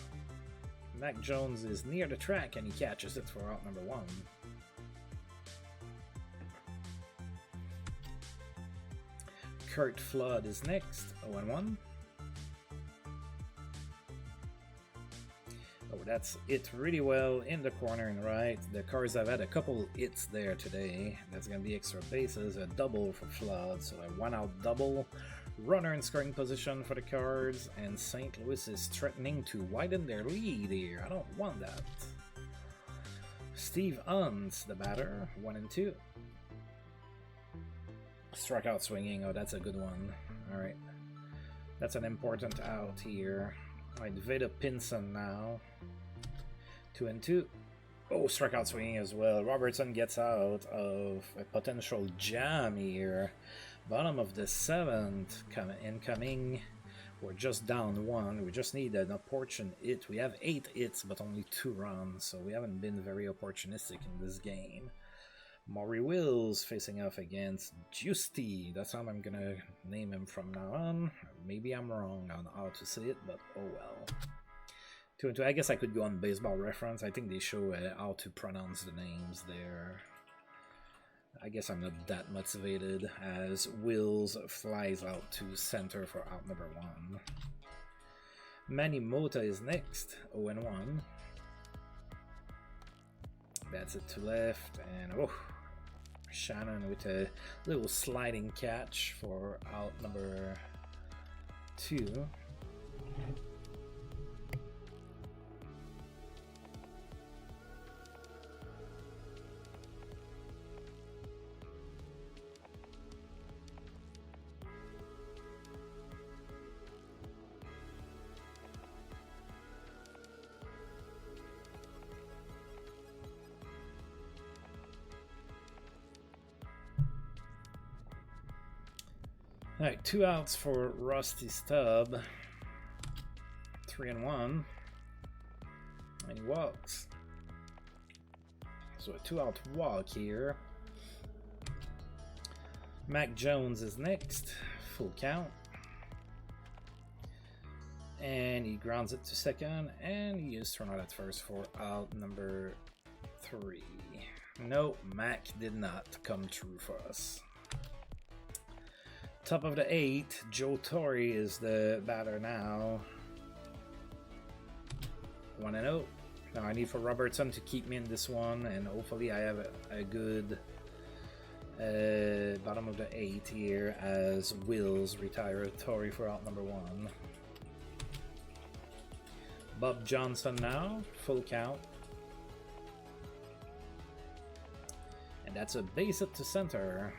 Mac Jones is near the track and he catches it for out number 1. Kurt Flood is next, 0-1. Oh, that's it really well in the corner and right. The Cards have had a couple hits there today. That's going to be extra bases, a double for Flood, so a 1-out double. Runner in scoring position for the Cards, and St. Louis is threatening to widen their lead here. I don't want that. Steve Hunt, the batter, 1-2. Strikeout swinging, oh, that's a good one. Alright. That's an important out here. Alright, Veda Pinson now. 2-2. Oh, strikeout swinging as well. Robertson gets out of a potential jam here. Bottom of the 7th, incoming. We're just down 1. We just need an opportune hit. We have 8 hits, but only 2 runs, so we haven't been very opportunistic in this game. Maury Wills facing off against Juicy. That's how I'm gonna name him from now on. Maybe I'm wrong on how to say it, but oh well. 2-2. I guess I could go on Baseball Reference. I think they show how to pronounce the names there. I guess I'm not that motivated as Wills flies out to center for out number 1. Manny Mota is next, 0-1. That's it to left, and oh, Shannon with a little sliding catch for out number 2. Alright, 2 outs for Rusty Stubb. 3-1. And he walks. So a 2-out walk here. Mac Jones is next. Full count. And he grounds it to second. And he is thrown out at first for out number 3. No, Mac did not come true for us. Top of the 8th, Joe Torre is the batter now. 1-0. Now I need for Robertson to keep me in this one, and hopefully I have a good bottom of the 8th here as Wills retire Torre for out number 1. Bob Johnson now, full count. And that's a base hit to center.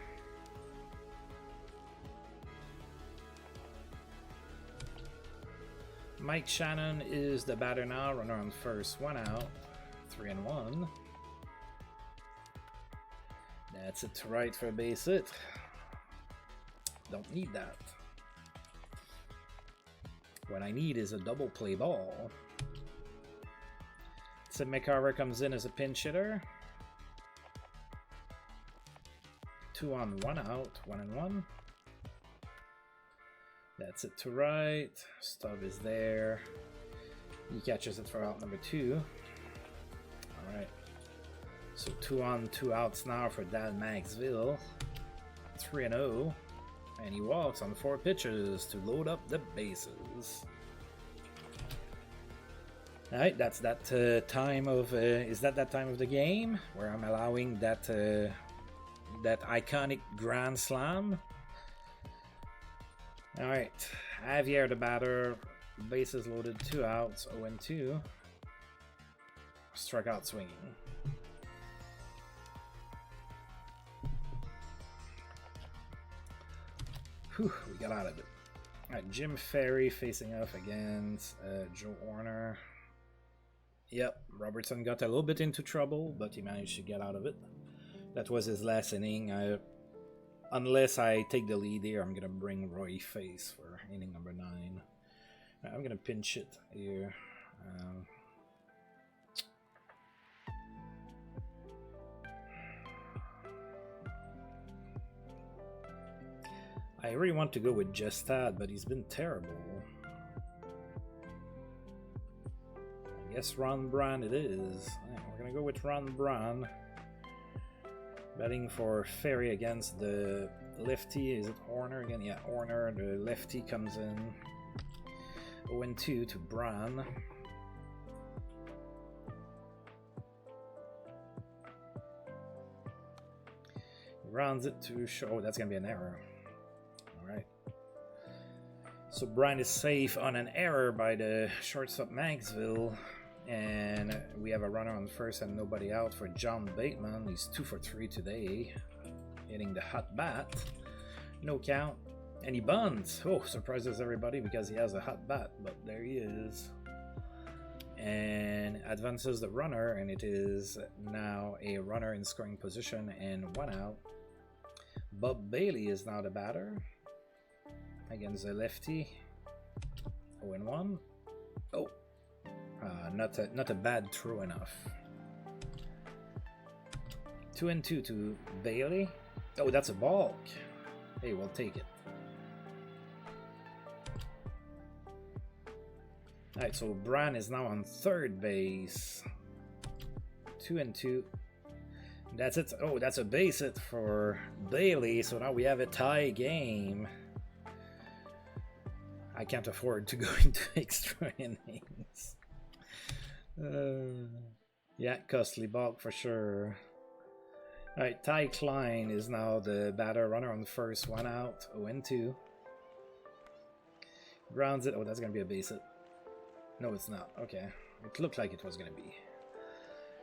Mike Shannon is the batter now, runner on first, 1 out, 3-1. That's it to right for a base hit. Don't need that. What I need is a double play ball. Sid McCarver comes in as a pinch hitter. 2 on, 1 out, 1-1. That's it to right. Stubb is there. He catches it for out number 2. Alright. So 2 on, 2 outs now for Dan Maxville. 3-0. And he walks on 4 pitches to load up the bases. Alright, that's that time of... is that time of the game where I'm allowing that, that iconic grand slam? Alright, Javier the batter, bases loaded, 2 outs, 0-2. Strikeout swinging. Whew, we got out of it. Alright, Jim Ferry facing off against Joe Warner. Yep, Robertson got a little bit into trouble, but he managed to get out of it. That was his last inning. Unless I take the lead here, I'm going to bring Roy Face for inning number 9. I'm going to pinch it here. I really want to go with Jestad, but he's been terrible. I guess Ron Brand it is. We're going to go with Ron Brand. Betting for Ferry against the lefty. Is it Horner again? Yeah, Horner. The lefty comes in. 0-2 to Bran. He rounds it to show. Oh, that's going to be an error. Alright. So Bran is safe on an error by the shortstop Maxville. And we have a runner on first and nobody out for John Bateman. He's 2 for 3 today, hitting the hot bat. No count, and he bunts. Oh, surprises everybody because he has a hot bat, but there he is. And advances the runner, and it is now a runner in scoring position and 1 out. Bob Bailey is now the batter against the lefty. 0-1. Oh. Not a bad throw enough. 2-2 to Bailey. Oh, that's a balk. Hey, we'll take it. Alright, so Bran is now on third base. 2-2. That's it. Oh, that's a base hit for Bailey. So now we have a tie game. I can't afford to go into extra innings. Yeah, costly balk for sure. Alright, Ty Klein is now the batter, runner on the first, 1 out, 0-2. Grounds it. Oh, that's gonna be a base hit. No, it's not. Okay, it looked like it was gonna be.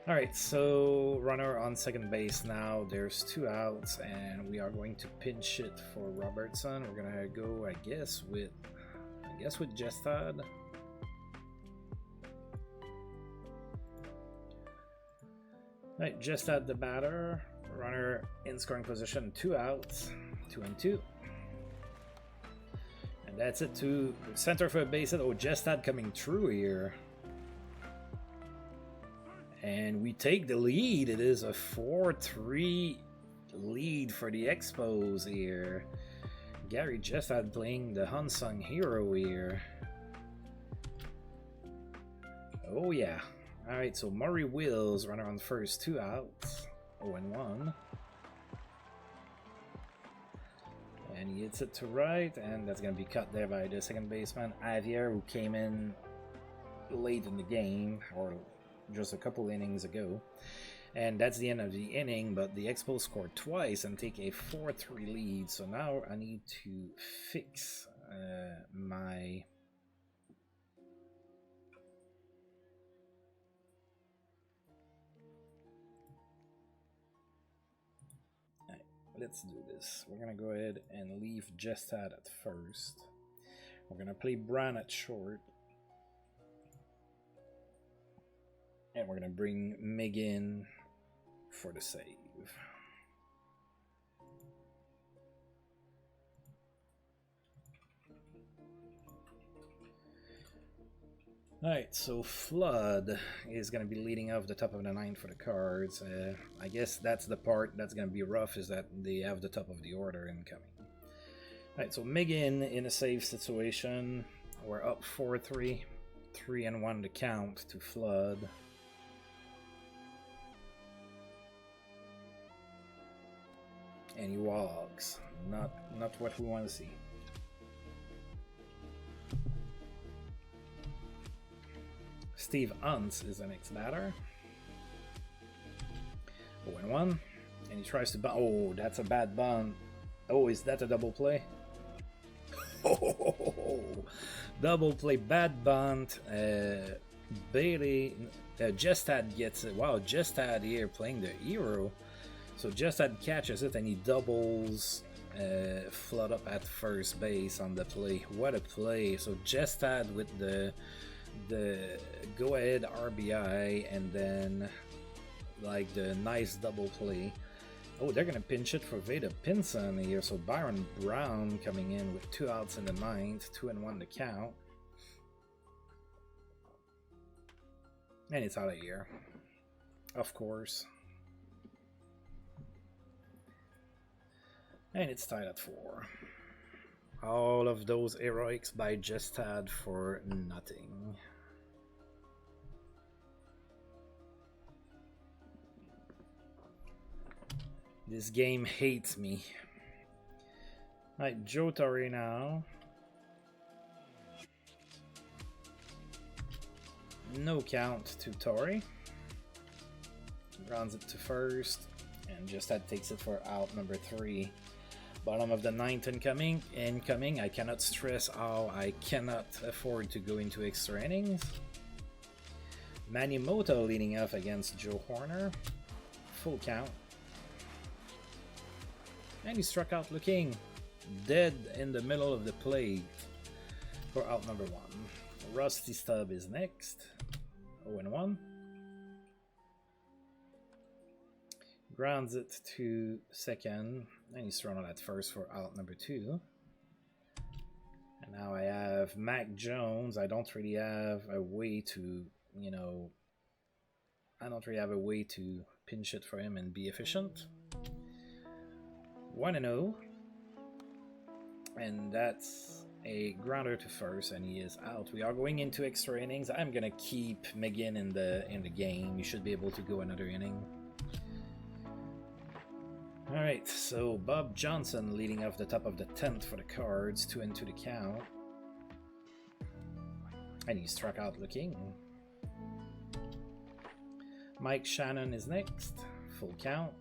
Alright, so runner on second base now. There's 2 outs, and we are going to pinch it for Robertson. We're gonna go, I guess with Jestad. Right, Jestad the batter, runner in scoring position, 2 outs, 2-2. And that's it to center for a base hit. Oh, Jestad coming through here. And we take the lead. It is a 4-3 lead for the Expos here. Gary Jestad playing the unsung hero here. Oh yeah. Alright, so Murray Wills, runner on first, 2 outs. 0-1. And he hits it to right, and that's going to be cut there by the second baseman, Javier, who came in late in the game, or just a couple innings ago. And that's the end of the inning, but the Expos scored twice and take a 4-3 lead. So now I need to fix my... Let's do this. We're going to go ahead and leave Jestad at first. We're going to play Brown at short. And we're going to bring Mig in for the save. Alright, so Flood is going to be leading off the top of the 9 for the Cards. I guess that's the part that's going to be rough, is that they have the top of the order incoming. Alright, so Megan in a save situation. We're up 4-3. 3-1 to count to Flood. And he walks. Not what we want to see. Steve Untz is the next batter. 0-1. And he tries to bunt. Oh, that's a bad bunt. Oh, is that a double play? Oh, double play, bad bunt. Bailey, Jestad gets it. Wow, Jestad here playing the hero. So Jestad catches it and he doubles Flood up at first base on the play. What a play. So Jestad with the go-ahead RBI, and then like the nice double play. Oh, they're gonna pinch it for Veda Pinson here. So Byron Brown coming in with 2 outs in the 9th, 2-1 to count, and it's out of here, of course. And it's tied at 4. All of those heroics by Jestad for nothing. This game hates me. Alright, Joe Torre now. No count to Torre. Grounds it to first. And Jestad takes it for out number 3. Bottom of the 9th incoming. I cannot stress how I cannot afford to go into extra innings. Manny Mota leading off against Joe Horner. Full count. And he struck out looking dead in the middle of the plate for out number 1. Rusty Stubb is next. 0-1. Grounds it to second, and he's thrown out at first for out number 2. And now I have Mac Jones. I don't really have a way to, pinch it for him and be efficient. 1-0. And that's a grounder to first, and he is out. We are going into extra innings. I'm gonna keep McGinn in the game. You should be able to go another inning. Alright, so Bob Johnson leading off the top of the 10th for the Cards, 2-2 to count. And he struck out looking. Mike Shannon is next, full count.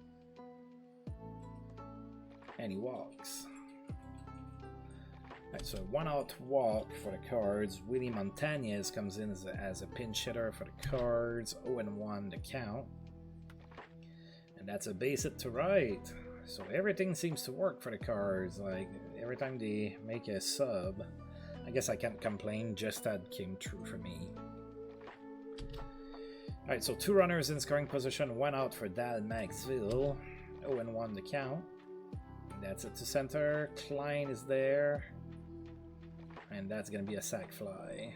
And he walks. Alright, so 1-out walk for the Cards. Willie Montañez comes in as a pinch hitter for the Cards, 0-1 to count. And that's a base hit to right. So everything seems to work for the Cards. Like, every time they make a sub, I guess I can't complain. Jestad came true for me. Alright, so 2 runners in scoring position, 1 out for Dal Maxville. 0-1 to count. That's it to center. Klein is there. and that's gonna be a sack fly.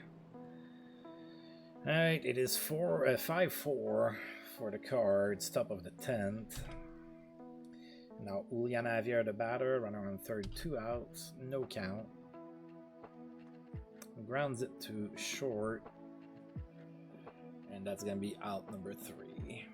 Alright, it is 5-4 for the cards, top of the 10th. Now Julian Javier, the batter, runner on third, 2 outs, no count. Grounds it to short, and that's gonna be out number 3.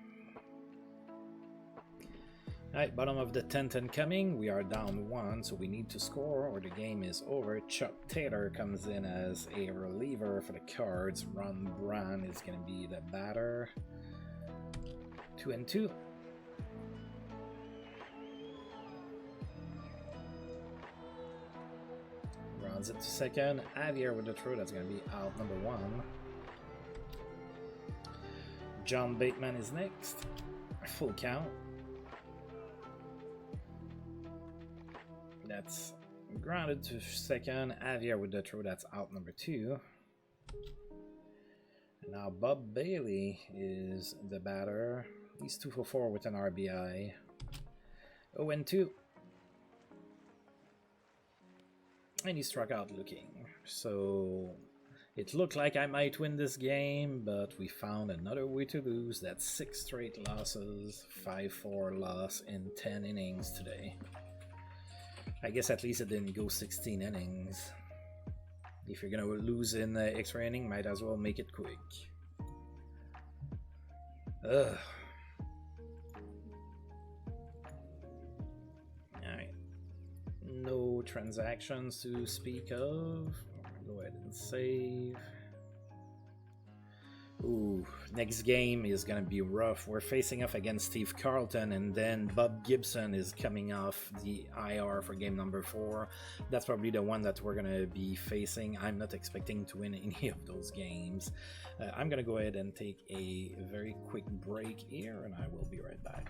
Alright, bottom of the 10th incoming. We are down 1, so we need to score or the game is over. Chuck Taylor comes in as a reliever for the Cards. Ron Brand is going to be the batter. 2-2. Rounds it to second. Javier with the throw. That's going to be out number 1. John Bateman is next. Full count. That's grounded to second. Javier with the throw. That's out number 2. And now Bob Bailey is the batter. He's 2 for 4 with an RBI. 0-2. And he struck out looking. So it looked like I might win this game, but we found another way to lose. That's 6 straight losses. 5-4 loss in 10 innings today. I guess at least it didn't go 16 innings. If you're gonna lose in the extra inning, might as well make it quick. Ugh. Alright. No transactions to speak of. Go ahead and save. Ooh, next game is gonna be rough. We're facing off against Steve Carlton, and then Bob Gibson is coming off the IR for game number 4. That's probably the one that we're gonna be facing. I'm not expecting to win any of those games. I'm gonna go ahead and take a very quick break here, and I will be right back.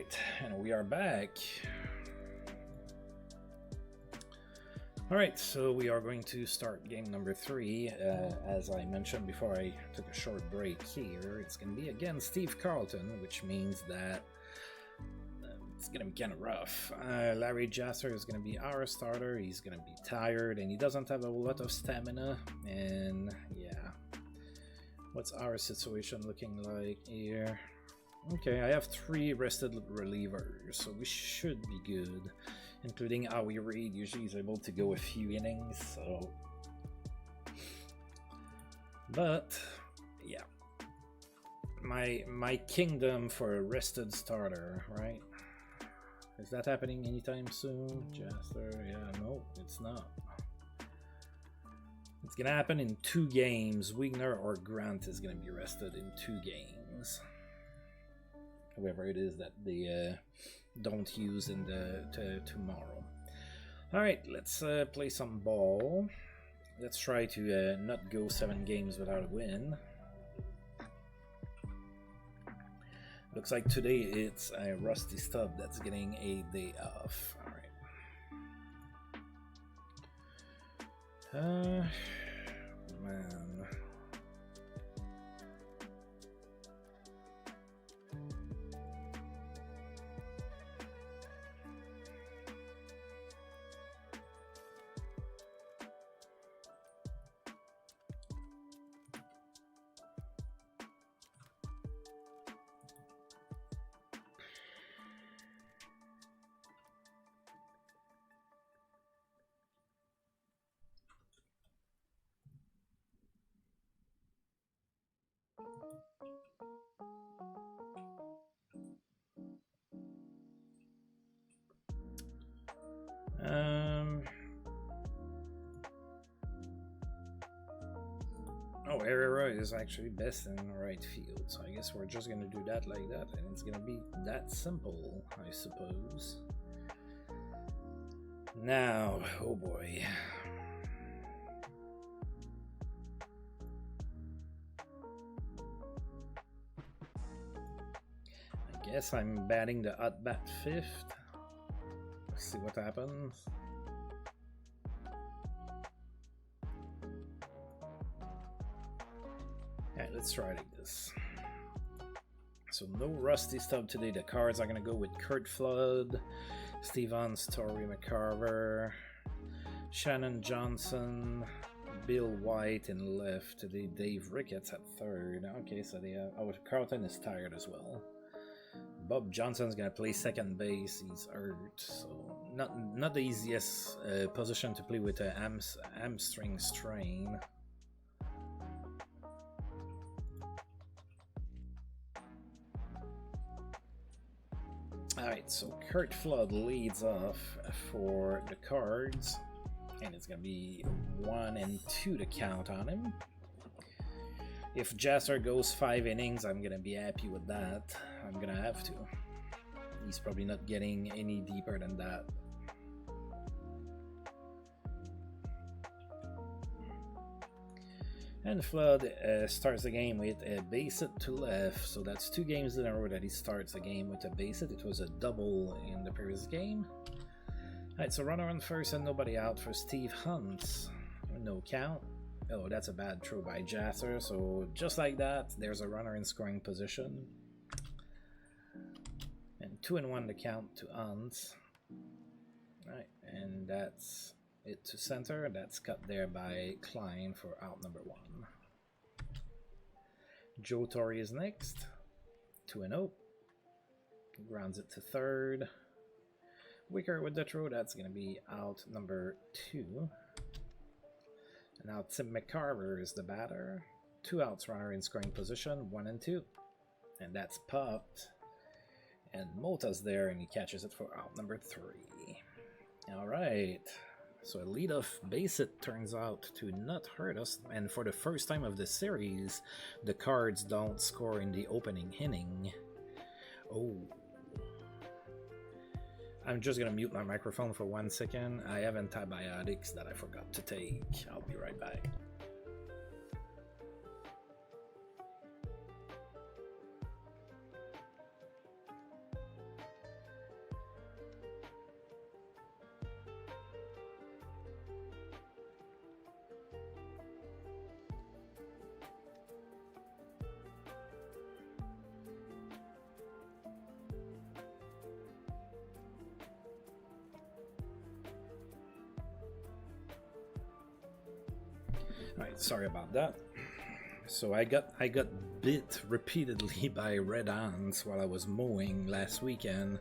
Alright, and we are back. Alright, so we are going to start game number 3. As I mentioned before I took a short break here, it's going to be against Steve Carlton, which means that it's going to be kind of rough. Larry Jasser is going to be our starter. He's going to be tired, and he doesn't have a lot of stamina, and yeah. What's our situation looking like here? Okay, I have 3 rested relievers, so we should be good, including Howie Reid. Usually he's able to go a few innings, so... But, yeah. My kingdom for a rested starter, right? Is that happening anytime soon? Jasper, yeah, no, it's not. It's gonna happen in 2 games. Wigner or Grant is gonna be rested in 2 games. Whoever it is that they don't use in the tomorrow. Alright, let's play some ball. Let's try to not go 7 games without a win. Looks like today it's a Rusty Stub that's getting a day off. Alright. Man. Oh, Herrera is actually best in right field, so I guess we're just gonna do that like that, and it's gonna be that simple, I suppose. Now, oh boy. I guess I'm batting the at-bat 5th. Let's see what happens. Alright, let's try like this. So no Rusty Stub today. The cards are gonna go with Kurt Flood, Stevens, Torrey McCarver, Shannon Johnson, Bill White in left. Today Dave Ricketts at 3rd. Okay, so Carlton is tired as well. Bob Johnson's gonna play second base. He's hurt, so not the easiest position to play with a hamstring strain. Alright, so Kurt Flood leads off for the Cards, and it's gonna be 1 and 2 to count on him. If Jasser goes 5 innings, I'm gonna be happy with that. I'm gonna have to. He's probably not getting any deeper than that. And Flood starts the game with a base hit to left, so that's 2 games in a row that he starts the game with a base hit. It was a double in the previous game. Alright, so runner on first and nobody out for Steve Hunt. No count. Oh, that's a bad throw by Jasser, so just like that, there's a runner in scoring position. And 2-1 to count to Hunt. Alright, and that's it to center. That's cut there by Klein for out number 1. Joe Torre is next. 2-0. Grounds it to 3rd. Wicker with the throw. That's going to be out number 2. And now Tim McCarver is the batter. 2 outs, runner in scoring position, 1 and 2. And that's popped. And Mota's there, and he catches it for out number 3. Alright. So a leadoff base hit turns out to not hurt us, and for the first time of the series, the Cards don't score in the opening inning. Oh. I'm just gonna mute my microphone for 1 second. I have antibiotics that I forgot to take. I'll be right back. Alright, sorry about that. So I got bit repeatedly by red ants while I was mowing last weekend,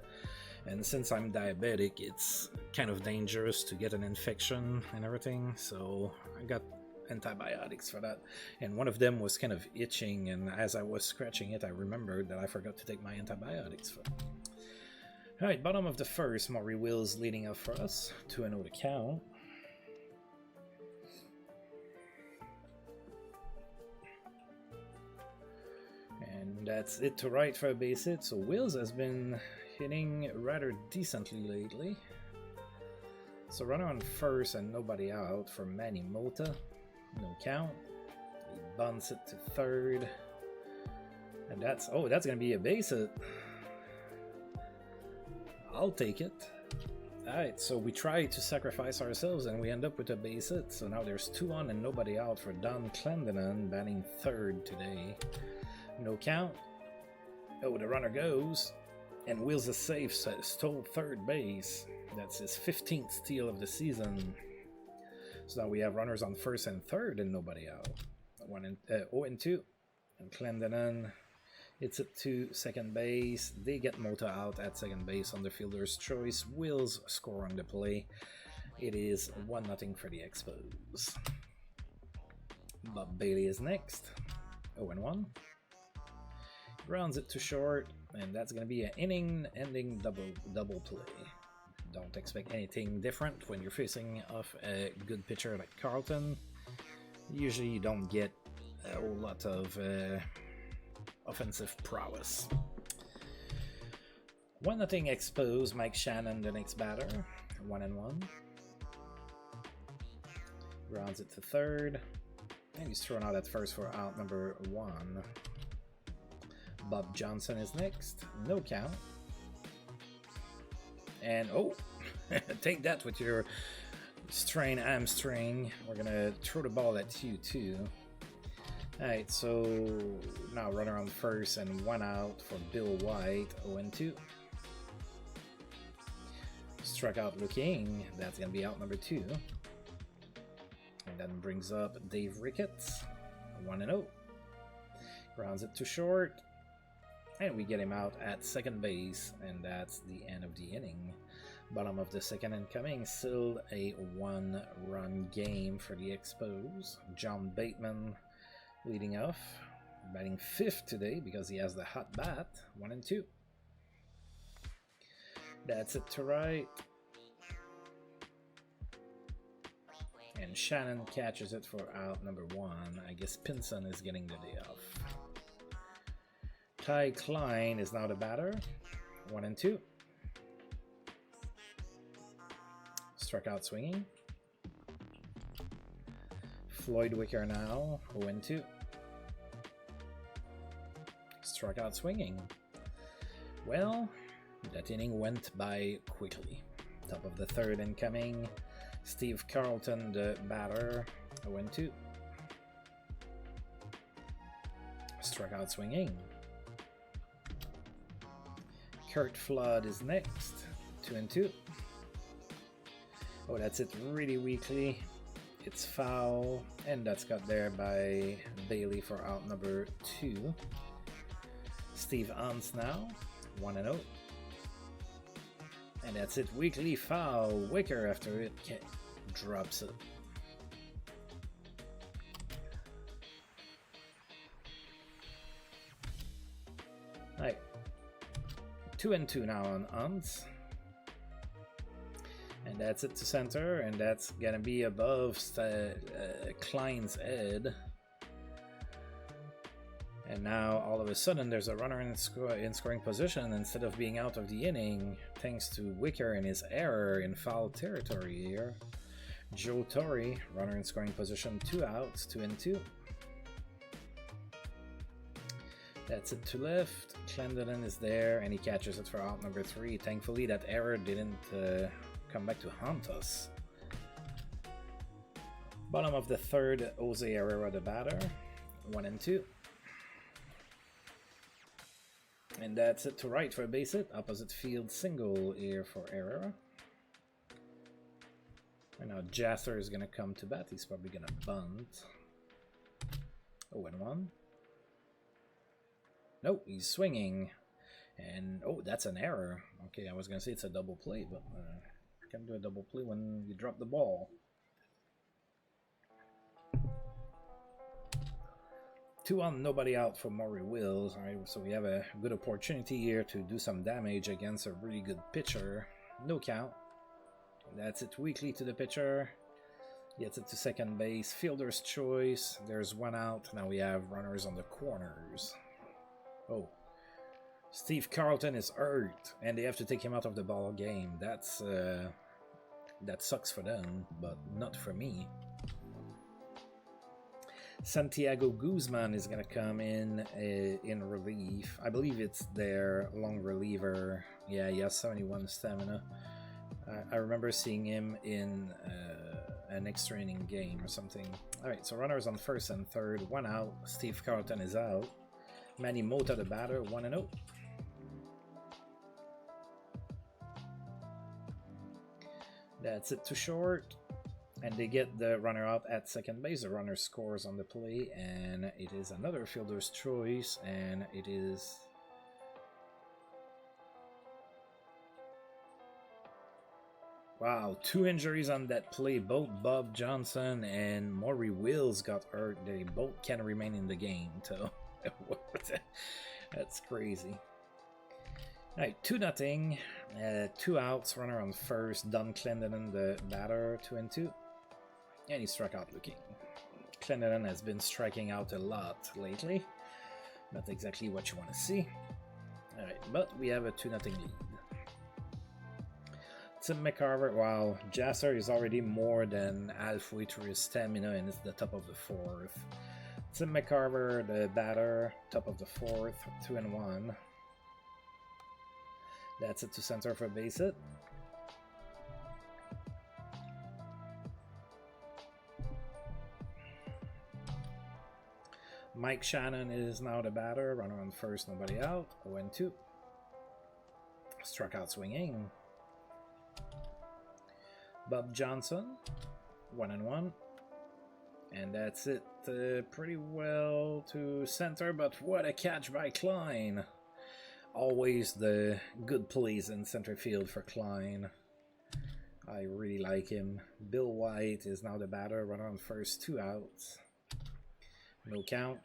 and since I'm diabetic, it's kind of dangerous to get an infection and everything, so I got antibiotics for that. And one of them was kind of itching, and as I was scratching it, I remembered that I forgot to take my antibiotics for it. Alright, bottom of the first, Maury Wills leading up for us, 2-0 to count. And that's it to right for a base hit. So Wills has been hitting rather decently lately. So runner on first and nobody out for Manny Mota. No count. He bunts it to third. And that's gonna be a base hit. I'll take it. Alright, so we try to sacrifice ourselves and we end up with a base hit. So now there's 2 on and nobody out for Don Clendenon, batting third today. No count. Oh, the runner goes. And Wills is safe, stole third base. That's his 15th steal of the season. So now we have runners on first and third and nobody out. 0-2. And Clendenon hits it to second base. They get Mota out at second base on the fielder's choice. Wills score on the play. It is 1-0 for the Expos. Bob Bailey is next. 0-1. Rounds it to short, and that's going to be an inning-ending double play. Don't expect anything different when you're facing off a good pitcher like Carlton. Usually you don't get a whole lot of offensive prowess. 1-0 Expos, Mike Shannon the next batter. 1-1. Rounds it to third. And he's thrown out at first for out number 1. Bob Johnson is next. No count. And oh, take that with your strain hamstring. We're gonna throw the ball at you too. Alright, so now runner on first and 1 out for Bill White. 0-2. Struck out looking. That's gonna be out number 2. And that brings up Dave Ricketts. 1-0. Grounds it to short. And we get him out at second base, and that's the end of the inning. Bottom of the second incoming, still a 1-run game for the Expos. John Bateman leading off, batting 5th today because he has the hot bat. 1-2. That's it to right. And Shannon catches it for out number 1. I guess Pinson is getting the day off. Ty Klein is now the batter. 1-2. Struck out swinging. Floyd Wicker now. 0-2. Struck out swinging. Well, that inning went by quickly. Top of the third incoming. Steve Carlton, the batter. 0-2. Struck out swinging. Kurt Flood is next. 2-2. Oh, that's it really weakly. It's foul, and that's got there by Bailey for out number 2. Steve Ants now. 1-0. And that's it weakly foul. Wicker after it drops it. Alright. 2-2 now on Ants. And that's it to center, and that's gonna be above Klein's head. And now all of a sudden there's a runner in scoring position instead of being out of the inning, thanks to Wicker and his error in foul territory here. Joe Torre, runner in scoring position, 2 outs, 2-2. That's it to left. Clendenon is there, and he catches it for out number 3. Thankfully, that error didn't come back to haunt us. Bottom of the third, Jose Herrera, the batter. 1-2. And that's it to right for a base hit. Opposite field single here for Herrera. And now Jasser is going to come to bat. He's probably going to bunt. 0-1. Nope, he's swinging. And, oh, that's an error. Okay, I was going to say it's a double play, but can't do a double play when you drop the ball. 2-1, nobody out for Maury Wills. All right, so we have a good opportunity here to do some damage against a really good pitcher. No count. That's it weakly to the pitcher. Gets it to second base. Fielder's choice. There's one out. Now we have runners on the corners. Oh. Steve Carlton is hurt, and they have to take him out of the ball game. That's that sucks for them, but not for me. Santiago Guzman is going to come in relief. I believe it's their long reliever. Yeah, he has 71 stamina. I remember seeing him in an extra inning game or something. Alright, so runners on first and third. One out. Steve Carlton is out. Manny Mota, the batter, 1-0. That's it to short. And they get the runner out at second base. The runner scores on the play, and it is another fielder's choice, and it is... Wow, 2 injuries on that play. Both Bob Johnson and Maury Wills got hurt. They both can remain in the game, so that's crazy. Alright, 2-0. 2 outs, runner on first. Don Clendenon, the batter, 2-2. And he struck out looking. Clendenon has been striking out a lot lately. Not exactly what you want to see. Alright, but we have a 2-0 lead. Tim McCarver, wow, Jasser is already more than halfway through his stamina, and it's the top of the fourth. Tim McCarver, the batter, top of the fourth, 2-1. That's it to center for a base hit. Mike Shannon is now the batter. Runner on first, nobody out. 0-2. Struck out swinging. Bob Johnson, 1-1. And that's it pretty well to center, but what a catch by Klein. Always the good plays in center field for Klein. I really like him. Bill White is now the batter. Runner on first, 2 outs. No count.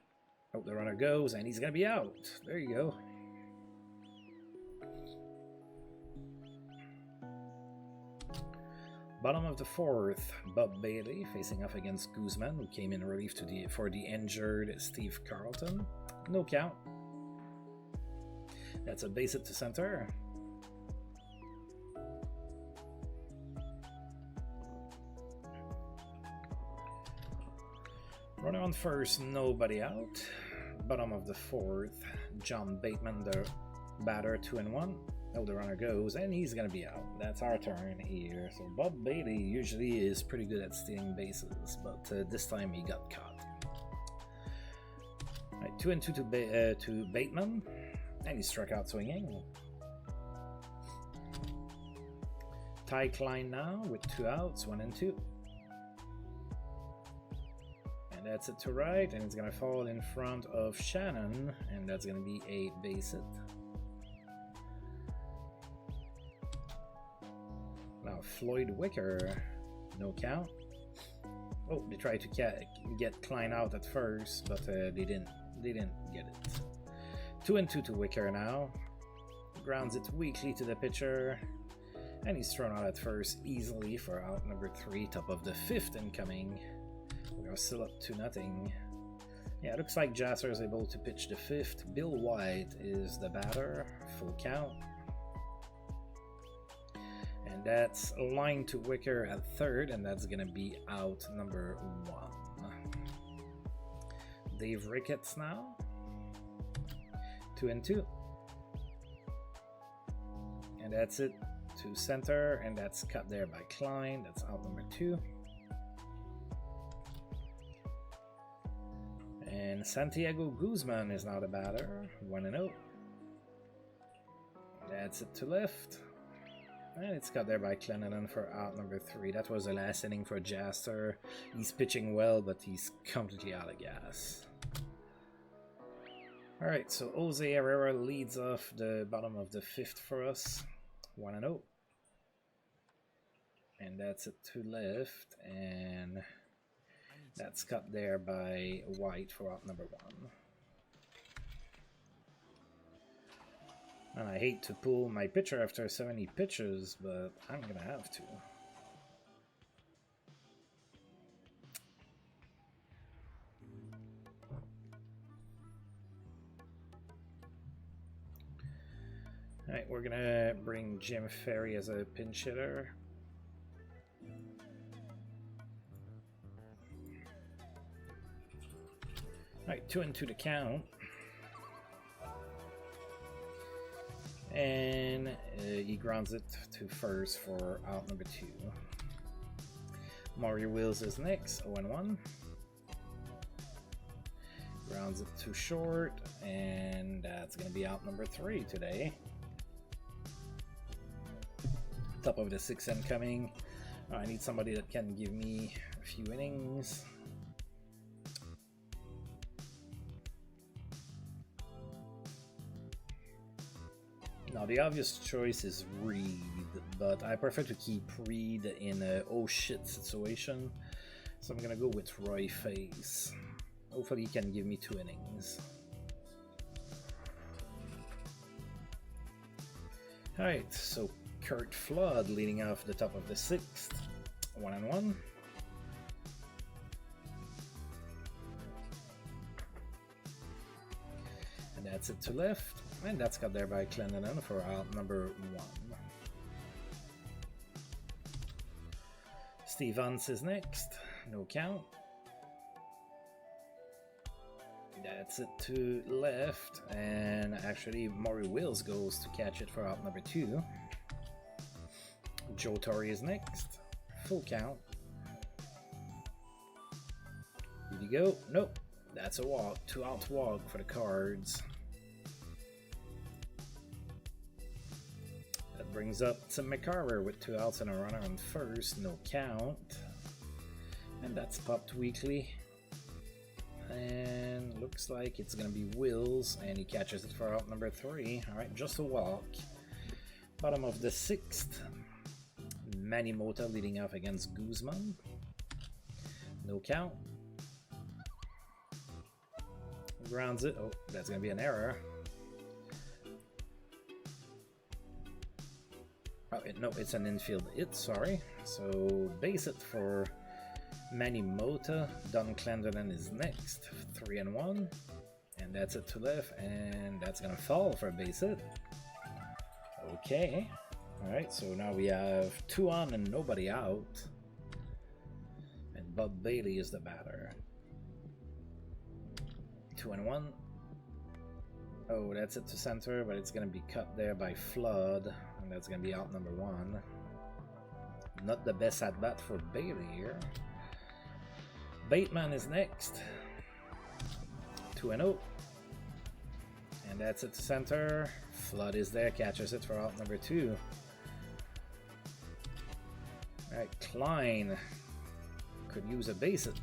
Oh, the runner goes, and he's going to be out. There you go. Bottom of the fourth, Bob Bailey facing off against Guzman, who came in relief for the injured Steve Carlton. No count. That's a base hit to center. Runner on first, nobody out. Bottom of the fourth, John Bateman, the batter, 2-1. Oh, the runner goes, and he's gonna be out. That's our turn here. So Bob Bailey usually is pretty good at stealing bases, but this time he got caught. Right, 2-2 to Bateman, and he struck out swinging. Ty Klein now with 2 outs, 1-2. And that's it to right, and it's gonna fall in front of Shannon, and that's gonna be a base hit. Now Floyd Wicker, no count. Oh, they tried to get Klein out at first, but they didn't get it. 2-2 to Wicker now. Grounds it weakly to the pitcher, and he's thrown out at first easily for out number 3. Top of the 5th incoming. We are still up 2-0. Yeah, it looks like Jasser is able to pitch the 5th. Bill White is the batter. Full count. And that's a line to Wicker at 3rd, and that's going to be out number 1. Dave Ricketts now. 2-2. And that's it to center, and that's cut there by Klein. That's out number 2. And Santiago Guzman is now the batter. 1-0. That's it to left. And it's cut there by Clendenon for out number 3. That was the last inning for Jasser. He's pitching well, but he's completely out of gas. Alright, so Jose Herrera leads off the bottom of the 5th for us. 1-0. And that's it to left, and that's cut there by White for out number 1. And I hate to pull my pitcher after 70 pitches, but I'm gonna have to. Alright, we're gonna bring Jim Ferry as a pinch hitter. Alright, 2-2 to count. And he grounds it to first for out number 2. Mario Wills is next, 0-1. Grounds it to short, and that's going to be out number 3 today. Top of the 6th incoming. I need somebody that can give me a few innings. Now the obvious choice is Reed, but I prefer to keep Reed in a oh shit situation, so I'm gonna go with Roy Face. Hopefully he can give me 2 innings. Alright, so Kurt Flood leading off the top of the 6th, 1-1. And that's it to left. And that's got there by Clendenon for out number 1. Steve Vance is next, no count. That's it to left, and actually Maury Wills goes to catch it for out number 2. Joe Torre is next, full count. Did he go? Nope, that's a walk, 2-out walk for the Cards. Brings up Tim McCarver with 2 outs and a runner on first, no count. And that's popped weekly. And looks like it's gonna be Wills, and he catches it for out number 3. Alright, just a walk. Bottom of the 6th. Manny Mota leading off against Guzman. No count. Grounds it. Oh, that's gonna be an error. Oh, no, it's an infield hit, sorry. So base it for Manny Mota. Don Clendenon is next, 3-1. And that's it to left, and that's gonna fall for a base hit. Okay. Alright, so now we have 2 on and nobody out. And Bob Bailey is the batter. 2-1. Oh, that's it to center, but it's gonna be cut there by Flood. And that's going to be out number 1. Not the best at bat for Bailey here. Bateman is next. 2-0. And that's it to center. Flood is there, catches it for out number 2. Alright, Klein could use a base hit.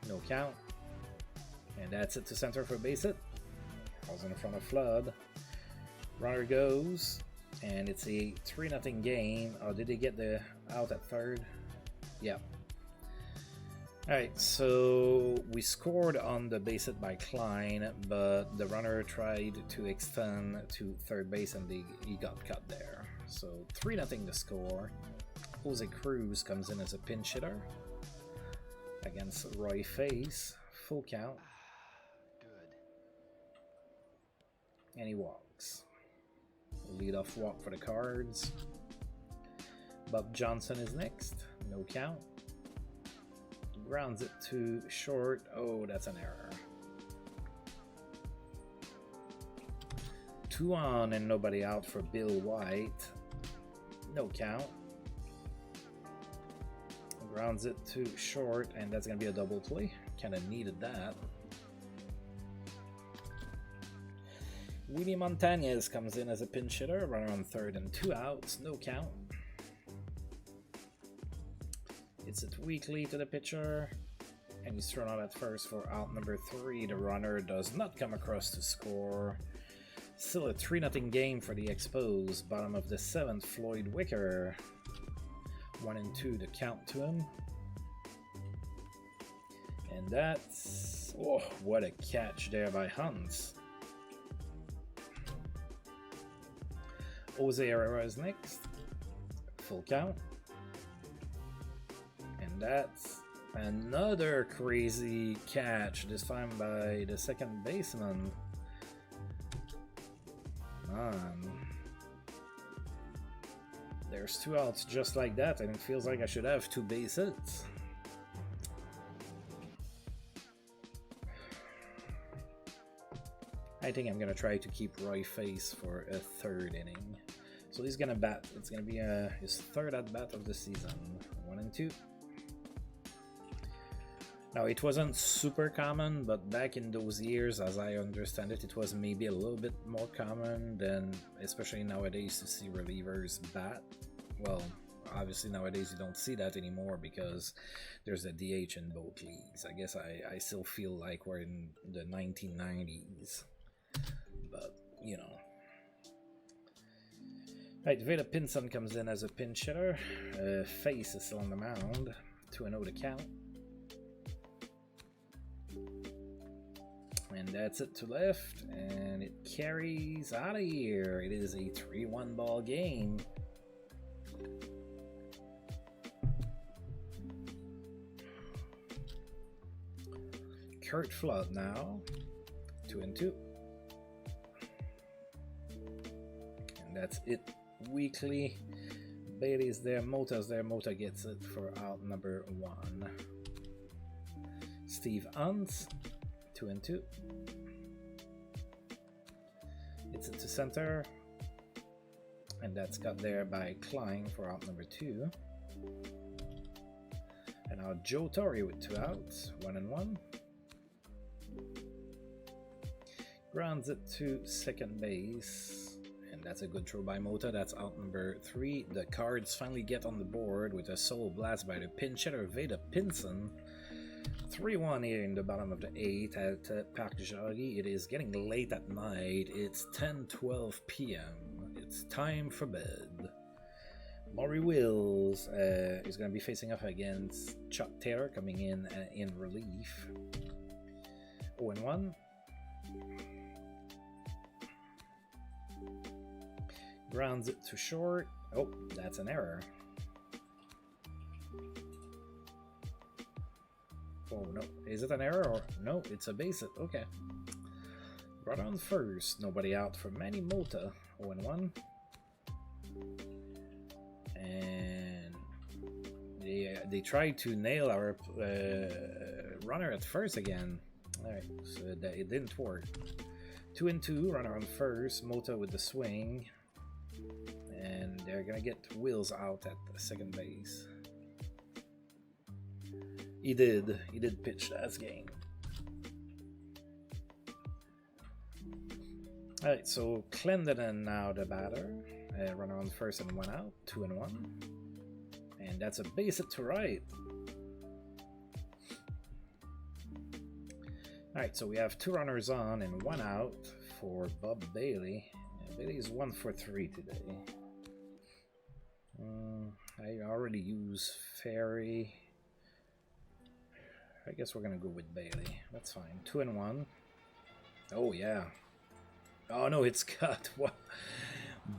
No count. And that's it to center for a base hit. Falls in front of Flood. Runner goes. And it's a 3-0 game. Oh, did they get the out at third? Yeah. Alright, so we scored on the base hit by Klein, but the runner tried to extend to third base and he got cut there. So 3-0 the score. Jose Cruz comes in as a pinch hitter against Roy Face. Full count. Good. And he walks. Lead-off walk for the Cards. Bob Johnson is next. No count. Grounds it to short. Oh, that's an error. 2 on and nobody out for Bill White. No count. Grounds it to short, and that's going to be a double play. Kind of needed that. Willie Montañez comes in as a pinch hitter, runner on third and 2 outs, no count. It's it weakly to the pitcher, And he's thrown out at first for out number 3. The runner does not come across to score. Still a 3-0 game for the Expos. Bottom of the 7th, Floyd Wicker. 1 and 2 to count to him. And that's... oh, what a catch there by Hunt. Jose Herrera is next. Full count. And that's another crazy catch, this time by the second baseman. Man. There's 2 outs just like that, and it feels like I should have 2 base hits. I think I'm gonna try to keep Roy Face for a 3rd inning. So he's gonna bat. It's gonna be his 3rd at bat of the season. 1 and 2. Now, it wasn't super common, but back in those years, as I understand it, it was maybe a little bit more common than, especially nowadays, to see relievers bat. Well, obviously nowadays you don't see that anymore because there's a DH in both leagues. I guess I still feel like we're in the 1990s, but, you know. Right, Veda Pinson comes in as a pinch hitter. Face is still on the mound. 2-0 to count. And that's it to left, and it carries out of here. It is a 3-1 ball game. Kurt Flood now, 2 and 2. And that's it. Weekly. Bailey's there, Mota's there. Mota gets it for out number 1. Steve Hunt, 2 and 2. It's into center, and that's got there by Klein for out number 2. And now Joe Torre with 2 outs, 1 and 1. Grounds it to second base, and that's a good throw by Mota. That's out number 3. The Cards finally get on the board with a solo blast by the pinch hitter Veda Pinson. 3-1 here in the bottom of the 8th at Parc Jarry. It is getting late at night. It's 10:12 p.m. It's time for bed. Maury Wills is going to be facing off against Chuck Taylor, coming in relief. 0-1. Grounds it to short. Oh, that's an error. Oh no, is it an error or no? It's a base hit. Okay. Right on first, nobody out for Manny Mota. 0-1. And they tried to nail our runner at first again. All right, so it didn't work. 2 and 2, runner on first. Mota with the swing, and they're gonna get Wills out at second base. He did pitch that game. Alright, so Clendenin now the batter. Runner on first and 1 out, 2 and 1. And that's a base hit to right. Alright, so we have 2 runners on and 1 out for Bob Bailey. Bailey's 1 for 3 today. I already use Ferry. I guess we're gonna go with Bailey. That's fine. 2 and 1. Oh yeah. Oh no, it's cut. What?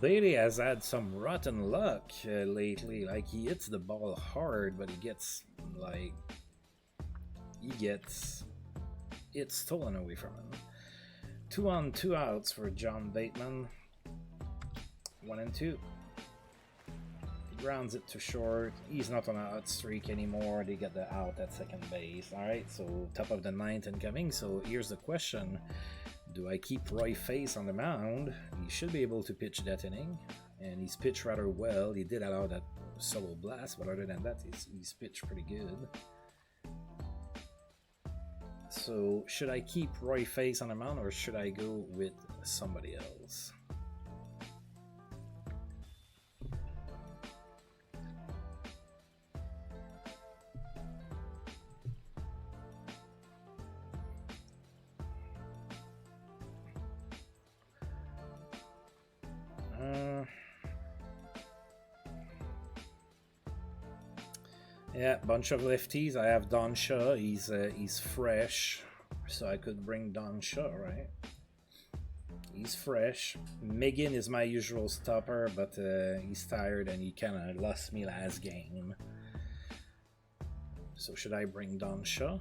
Bailey has had some rotten luck lately. Like, he hits the ball hard, but he gets it stolen away from him. 2 on, 2 outs for John Bateman. 1 and 2. Grounds it to short. He's not on an out streak anymore. They get the out at second base. Alright, so top of the 9th incoming. So here's the question. Do I keep Roy Face on the mound? He should be able to pitch that inning. And he's pitched rather well. He did allow that solo blast, but other than that, he's pitched pretty good. So should I keep Roy Face on the mound, or should I go with somebody else? Yeah, bunch of lefties. I have Don Shaw. He's fresh, so I could bring Don Shaw, right? He's fresh. Megan is my usual stopper, but he's tired and he kind of lost me last game. So should I bring Don Shaw?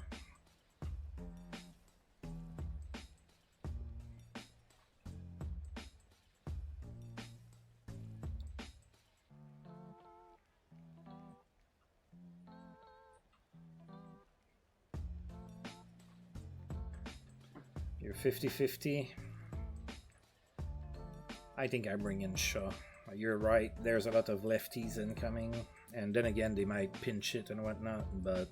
You're 50-50. I think I bring in Shaw. You're right, there's a lot of lefties incoming, and then again they might pinch it and whatnot, but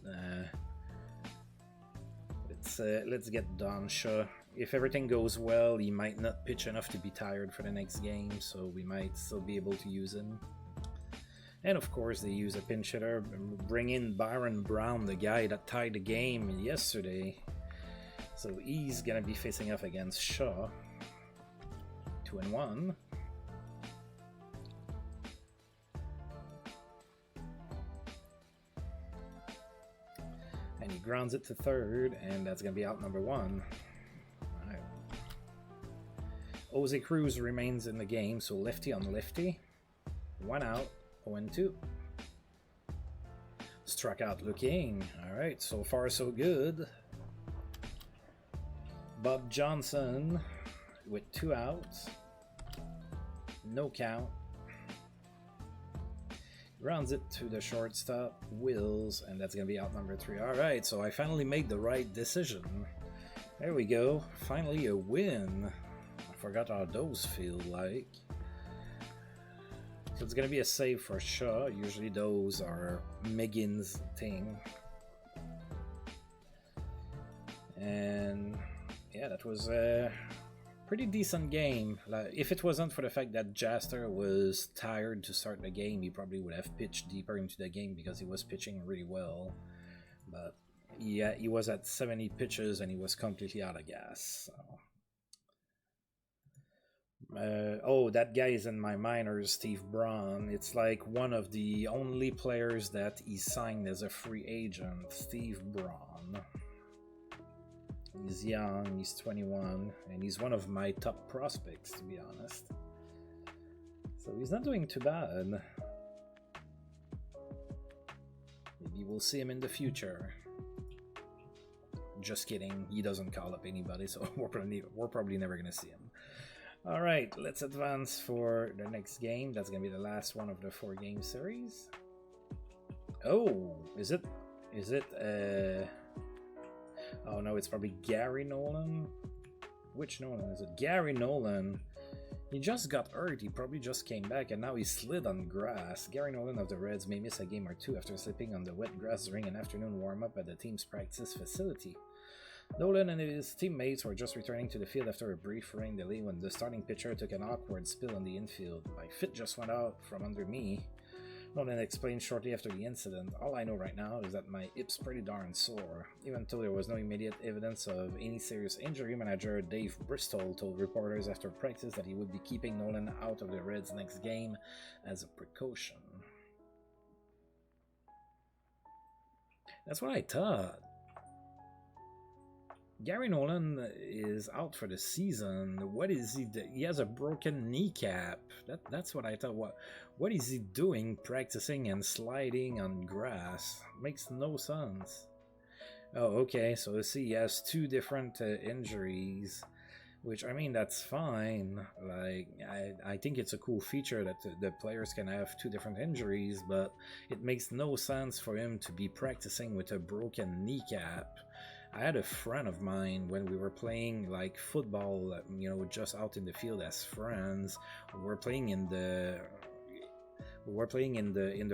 let's get Don Shaw. If everything goes well, he might not pitch enough to be tired for the next game, so we might still be able to use him. And of course they use a pinch hitter, bring in Byron Brown, the guy that tied the game yesterday. So he's gonna be facing off against Shaw. 2-1. And he grounds it to third, and that's gonna be out number 1. Alright. Jose Cruz remains in the game, so lefty on lefty. 1 out, 0-2. Struck out looking. Alright, so far so good. Bob Johnson with 2 outs. No count. Grounds it to the shortstop, Wills, and that's going to be out number 3. Alright, so I finally made the right decision. There we go. Finally a win. I forgot how those feel like. So it's going to be a save for Shaw. Usually those are Megan's thing. And yeah, that was a pretty decent game. Like, if it wasn't for the fact that Jaster was tired to start the game, he probably would have pitched deeper into the game because he was pitching really well. But yeah, he was at 70 pitches and he was completely out of gas. So. Oh, that guy is in my minors, Steve Braun. It's like one of the only players that he signed as a free agent, Steve Braun. He's young, he's 21, and he's one of my top prospects, to be honest. So he's not doing too bad. Maybe we'll see him in the future. Just kidding, he doesn't call up anybody, so we're probably never going to see him. Alright, let's advance for the next game. That's going to be the last one of the 4-game series. Oh, is it oh no, it's probably Gary Nolan. Which Nolan is it? Gary Nolan. He just got hurt, he probably just came back, and now he slid on grass. Gary Nolan of the Reds may miss a game or 2 after slipping on the wet grass during an afternoon warm-up at the team's practice facility. Nolan and his teammates were just returning to the field after a brief rain delay when the starting pitcher took an awkward spill on the infield. My fit just went out from under me. Nolan explained shortly after the incident, "All I know right now is that my hip's pretty darn sore." Even though there was no immediate evidence of any serious injury, manager Dave Bristol told reporters after practice that he would be keeping Nolan out of the Reds' next game as a precaution. That's what I thought. Gary Nolan is out for the season. What is he doing? He has a broken kneecap. That's what I thought. What is he doing practicing and sliding on grass? Makes no sense. Oh, okay. So see, he has 2 different injuries, which, I mean, that's fine. Like, I think it's a cool feature that the players can have 2 different injuries, but it makes no sense for him to be practicing with a broken kneecap. I had a friend of mine when we were playing like football, you know, just out in the field as friends. We were playing in the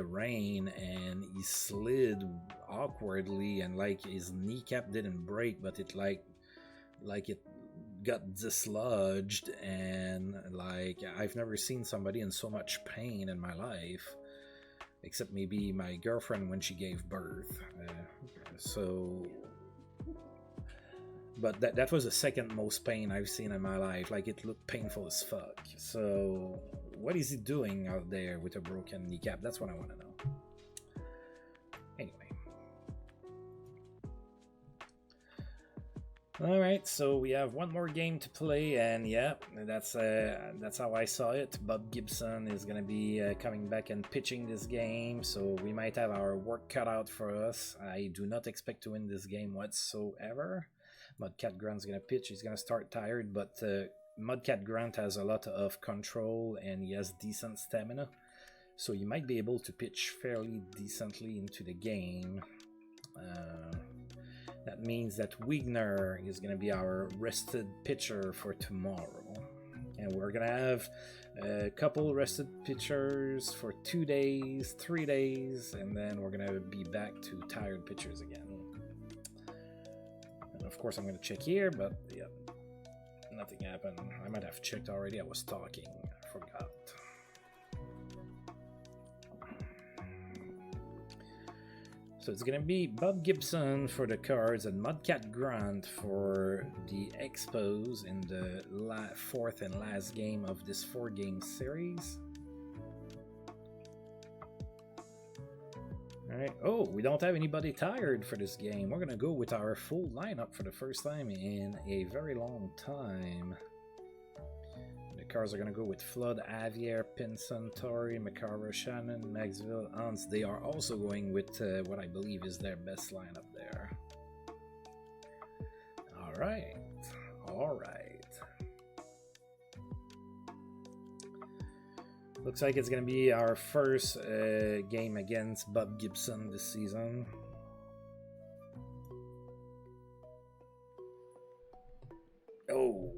rain, and he slid awkwardly, and like his kneecap didn't break, but it like it got dislodged, and like I've never seen somebody in so much pain in my life, except maybe my girlfriend when she gave birth. But that was the second most pain I've seen in my life. Like, it looked painful as fuck. So what is he doing out there with a broken kneecap? That's what I want to know. Anyway, All right, so we have one more game to play, and yeah, that's how I saw it. Bob Gibson is gonna be coming back and pitching this game, so we might have our work cut out for us. I do not expect to win this game whatsoever. Mudcat Grant's gonna pitch. He's gonna start tired, but Mudcat Grant has a lot of control and he has decent stamina, so he might be able to pitch fairly decently into the game. That means that Wigner is going to be our rested pitcher for tomorrow. And we're going to have a couple rested pitchers for 2 days, 3 days, and then we're going to be back to tired pitchers again. And of course I'm going to check here, but yeah, nothing happened. I might have checked already. I was talking. I forgot. So it's going to be Bob Gibson for the Cards and Mudcat Grant for the Expos in the fourth and last game of this 4-game series. Alright, oh, we don't have anybody tired for this game. We're going to go with our full lineup for the first time in a very long time. The Cards are going to go with Flood, Avier, Pinson, Torrey, McCarver, Shannon, Maxville, Hans. They are also going with what I believe is their best lineup there. Alright, alright. Looks like it's going to be our first game against Bob Gibson this season. Oh,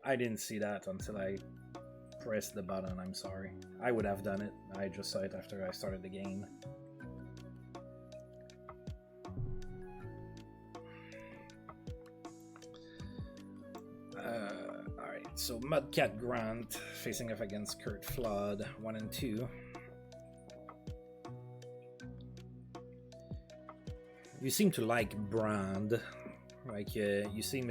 I didn't see that until I pressed the button. I'm sorry. I would have done it. I just saw it after I started the game. Alright, so Mudcat Grant facing off against Kurt Flood, 1 and 2. You seem to like Brand. Like, you seem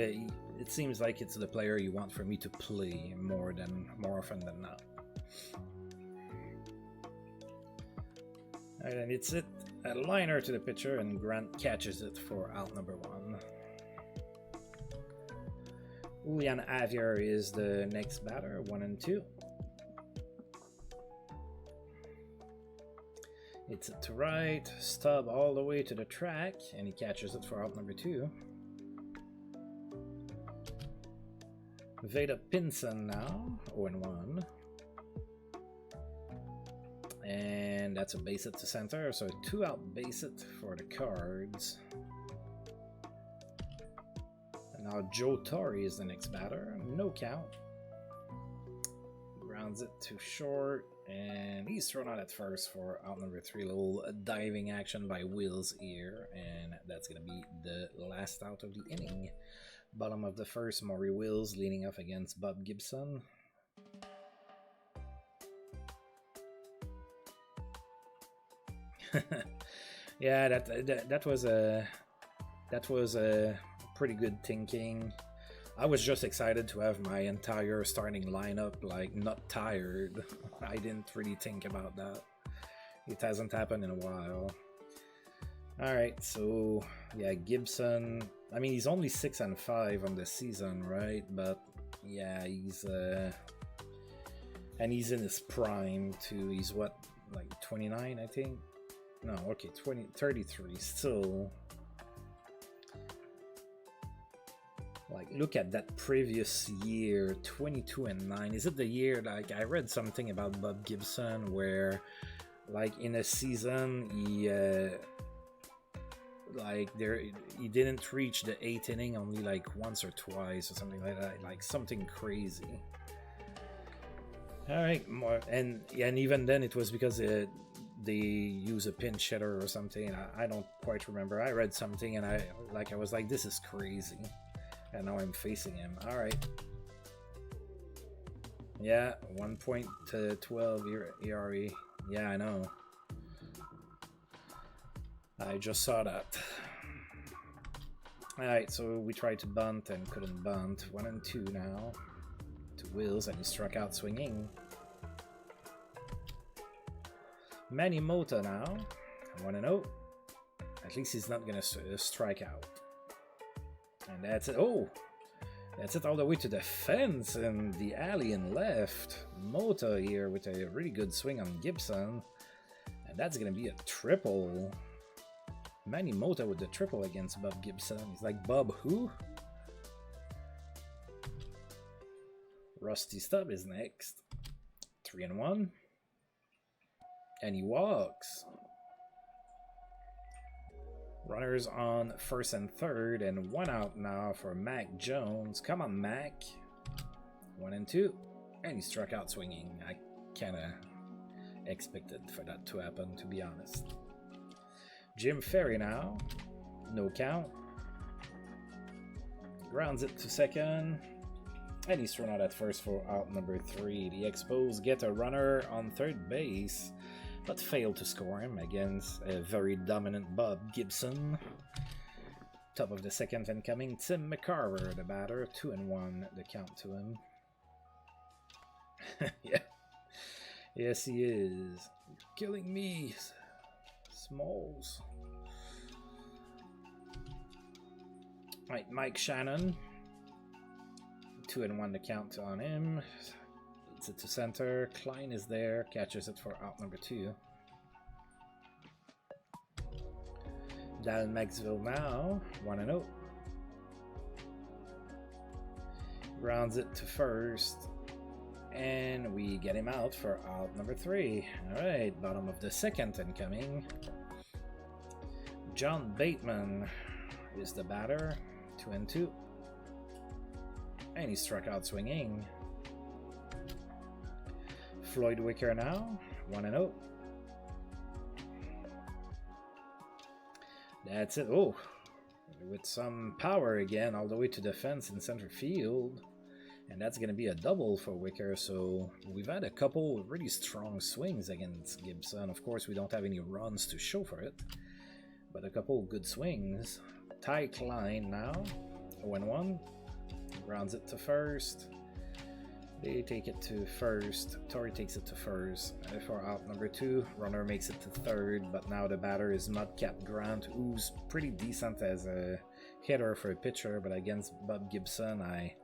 it seems like it's the player you want for me to play more often than not. And it's a liner to the pitcher, and Grant catches it for out number 1. Julian Avier is the next batter, 1 and 2. It's to right, stub all the way to the track, and he catches it for out number 2. Veda Pinson now, 0-1. And that's a base hit to center, so a 2-out base hit for the Cards. And now Joe Torrey is the next batter, no count. Grounds it to short, and he's thrown out at first for out number 3. A little diving action by Will's ear, and that's going to be the last out of the inning. Bottom of the first, Maury Wills leading off against Bob Gibson. Yeah, that was a pretty good thinking. I was just excited to have my entire starting lineup like not tired. I didn't really think about that. It hasn't happened in a while. All right, so yeah, Gibson. I mean, he's only 6 and 5 on the season, right? But yeah, he's and he's in his prime too. He's what, like 29, I think? No, okay, 33 still. Like, look at that previous year, 22 and 9. Is it the year, like, I read something about Bob Gibson where, like, in a season, he he didn't reach the 8th inning only like once or twice or something like that, like something crazy. All right, and even then it was because they use a pinch hitter or something. I don't quite remember. I read something and I was like, this is crazy, and now I'm facing him. All right, yeah, 1.12 ERA. Yeah, I know. I just saw that. Alright, so we tried to bunt and couldn't bunt. 1 and 2 now to Wills, and he struck out swinging. Manny Mota now, 1 and 0. At least he's not gonna strike out. And that's it. Oh! That's it all the way to the fence and the alley and left. Mota here with a really good swing on Gibson. And that's going to be a triple. Manny Mota with the triple against Bob Gibson. He's like, Bob who? Rusty Stubb is next. 3-1. And he walks. Runners on first and third, and 1 out now for Mac Jones. Come on, Mac. 1 and 2. And he struck out swinging. I kind of expected for that to happen, to be honest. Jim Ferry now. No count. Grounds it to second. And he's thrown out at first for out number 3. The Expos get a runner on third base, but fail to score him against a very dominant Bob Gibson. Top of the second incoming, Tim McCarver, the batter. 2-1, the count to him. Yeah. Yes, he is. You're killing me, Smalls. Right, Mike Shannon. 2-1, the count on him. Hits it to center. Klein is there. Catches it for out number 2. Dal Maxville now. 1-0. Grounds it to first. And we get him out for out number 3. Alright, bottom of the second incoming. John Bateman is the batter. 2-2. And he struck out swinging. Floyd Wicker now. 1-0. That's it. Oh, with some power again, all the way to the fence in center field. And that's going to be a double for Wicker. So we've had a couple really strong swings against Gibson. Of course, we don't have any runs to show for it, but a couple good swings. Ty Klein now. 0-1. Grounds it to first. They take it to first. Torrey takes it to first for out number 2. Runner makes it to third, but now the batter is Mudcat Grant, who's pretty decent as a hitter for a pitcher, but against Bob Gibson, I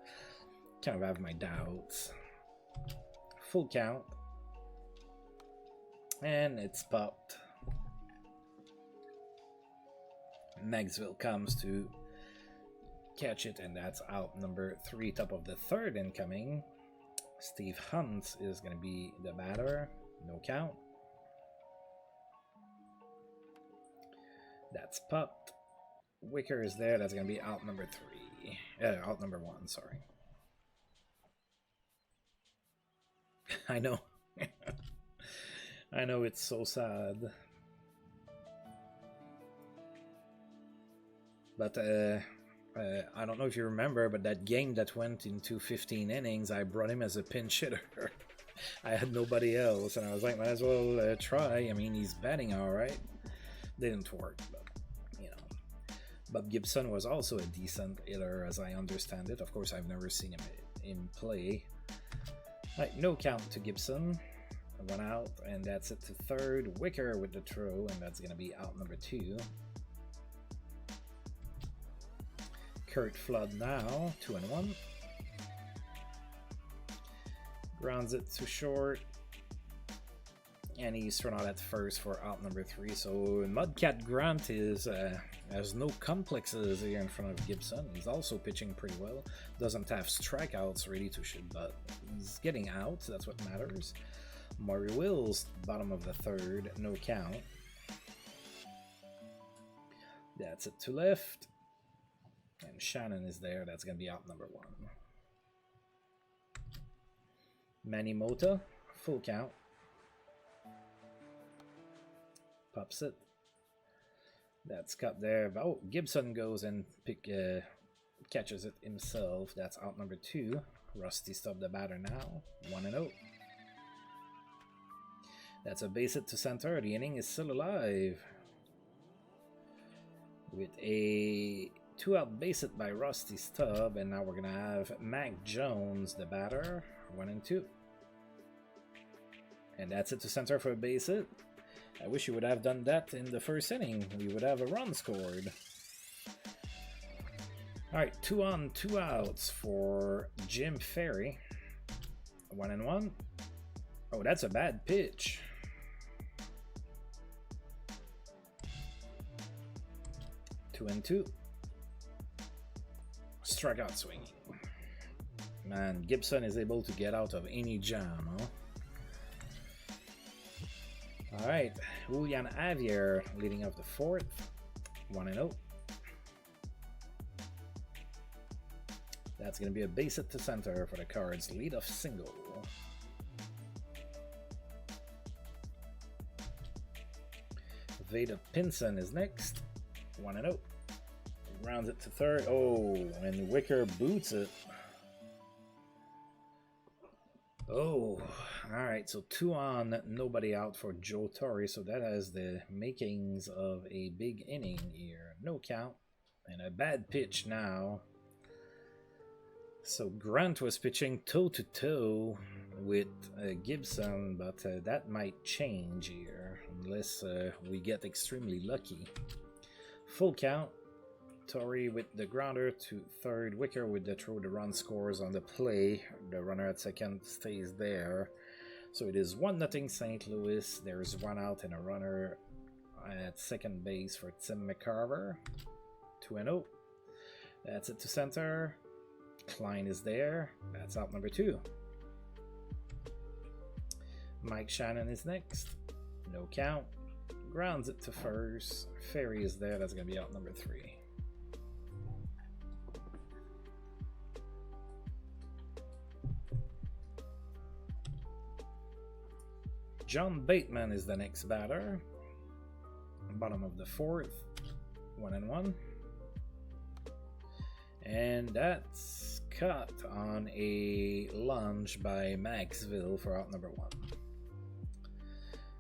kind of have my doubts. Full count. And it's popped. Maxville comes to catch it, and that's out number 3, top of the third incoming. Steve Hunt is going to be the batter. No count. That's popped. Wicker is there. That's going to be out number 3. Out number 1, sorry. I know. I know, it's so sad. But I don't know if you remember, but that game that went into 15 innings, I brought him as a pinch hitter. I had nobody else, and I was like, might as well try. I mean, he's batting all right. Didn't work, but, you know. Bob Gibson was also a decent hitter, as I understand it. Of course, I've never seen him in play. Right, no count to Gibson. 1 out, and that's it to third. Wicker with the throw, and that's going to be out number 2. Kurt Flood now, 2-1. Grounds it to short. And he's thrown out at first for out number 3. So Mudcat Grant is has no complexes here in front of Gibson. He's also pitching pretty well. Doesn't have strikeouts ready to shoot, but he's getting out. That's what matters. Maury Wills, bottom of the third, no count. That's it to left. And Shannon is there. That's going to be out number 1. Manny Mota, full count. Pops it. That's cut there. Oh, Gibson goes and catches it himself. That's out number 2. Rusty Stubb the batter now. 1-0. That's a base hit to center. The inning is still alive. With a 2-out base hit by Rusty Stubb, and now we're gonna have Mac Jones, the batter, 1-2. And that's it to center for a base hit. I wish you would have done that in the first inning. We would have a run scored. Alright, 2 on, 2 outs for Jim Ferry. 1-1. Oh, that's a bad pitch. Two and two. Strikeout swinging. Man, Gibson is able to get out of any jam, huh? Alright, Julian Javier leading off the fourth. 1-0. That's going to be a base hit to center for the Cards' leadoff single. Veda Pinson is next. 1-0. Rounds it to third. Oh, and Wicker boots it. Oh, alright, so 2 on, nobody out for Joe Torre, so that has the makings of a big inning here. No count, and a bad pitch now. So Grant was pitching toe-to-toe with Gibson, but that might change here, unless we get extremely lucky. Full count. Torre with the grounder to third. Wicker with the throw. The run scores on the play. The runner at second stays there. So it is 1-0 St. Louis. There's 1 out and a runner at second base for Tim McCarver. 2-0. That's it to center. Klein is there. That's out number 2. Mike Shannon is next. No count. Grounds it to first. Ferry is there. That's going to be out number 3. John Bateman is the next batter. Bottom of the fourth. 1-1. And that's cut on a lunge by Maxville for out number 1.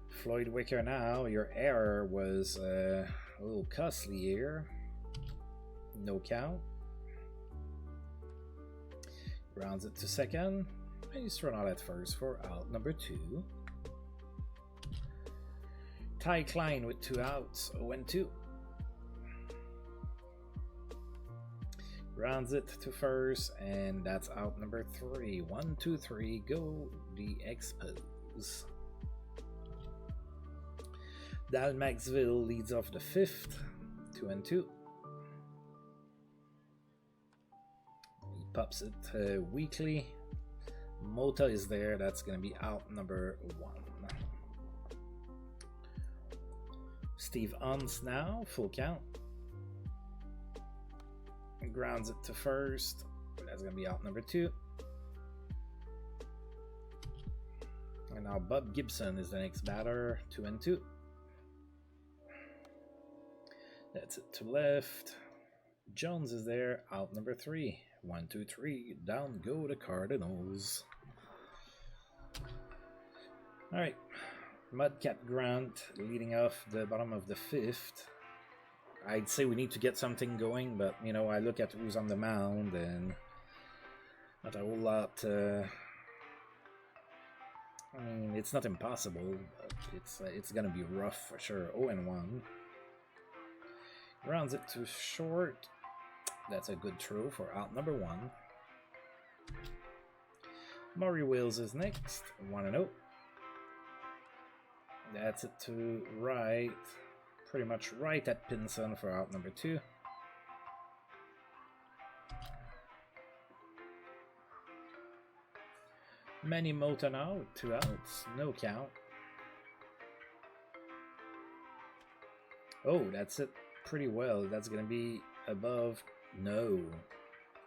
Floyd Wicker now. Your error was a little costly here. No count. Grounds it to second. And he's thrown out at first for out number 2. Ty Klein with 2 outs, 0-2. Grounds it to first, and that's out number 3. 1, 2, 3, go the Expos. Dal Maxville leads off the 5th, 2-2. He pops it weakly. Mota is there, that's going to be out number 1. Steve Uns now, full count. Grounds it to first. That's going to be out number 2. And now Bob Gibson is the next batter, 2-2. That's it to left. Jones is there, out number 3. 1, 2, 3. Down go the Cardinals. All right. Mudcat Grant leading off the bottom of the 5th. I'd say we need to get something going, but you know, I look at who's on the mound and not a whole lot. I mean, it's not impossible, but it's gonna be rough for sure. 0-1. Rounds it to short. That's a good throw for out number 1. Maury Wills is next. 1-0. That's it to right. Pretty much right at Pinson for out number 2. Manny Mota now, 2 outs, no count. Oh, that's it pretty well. That's going to be above. No.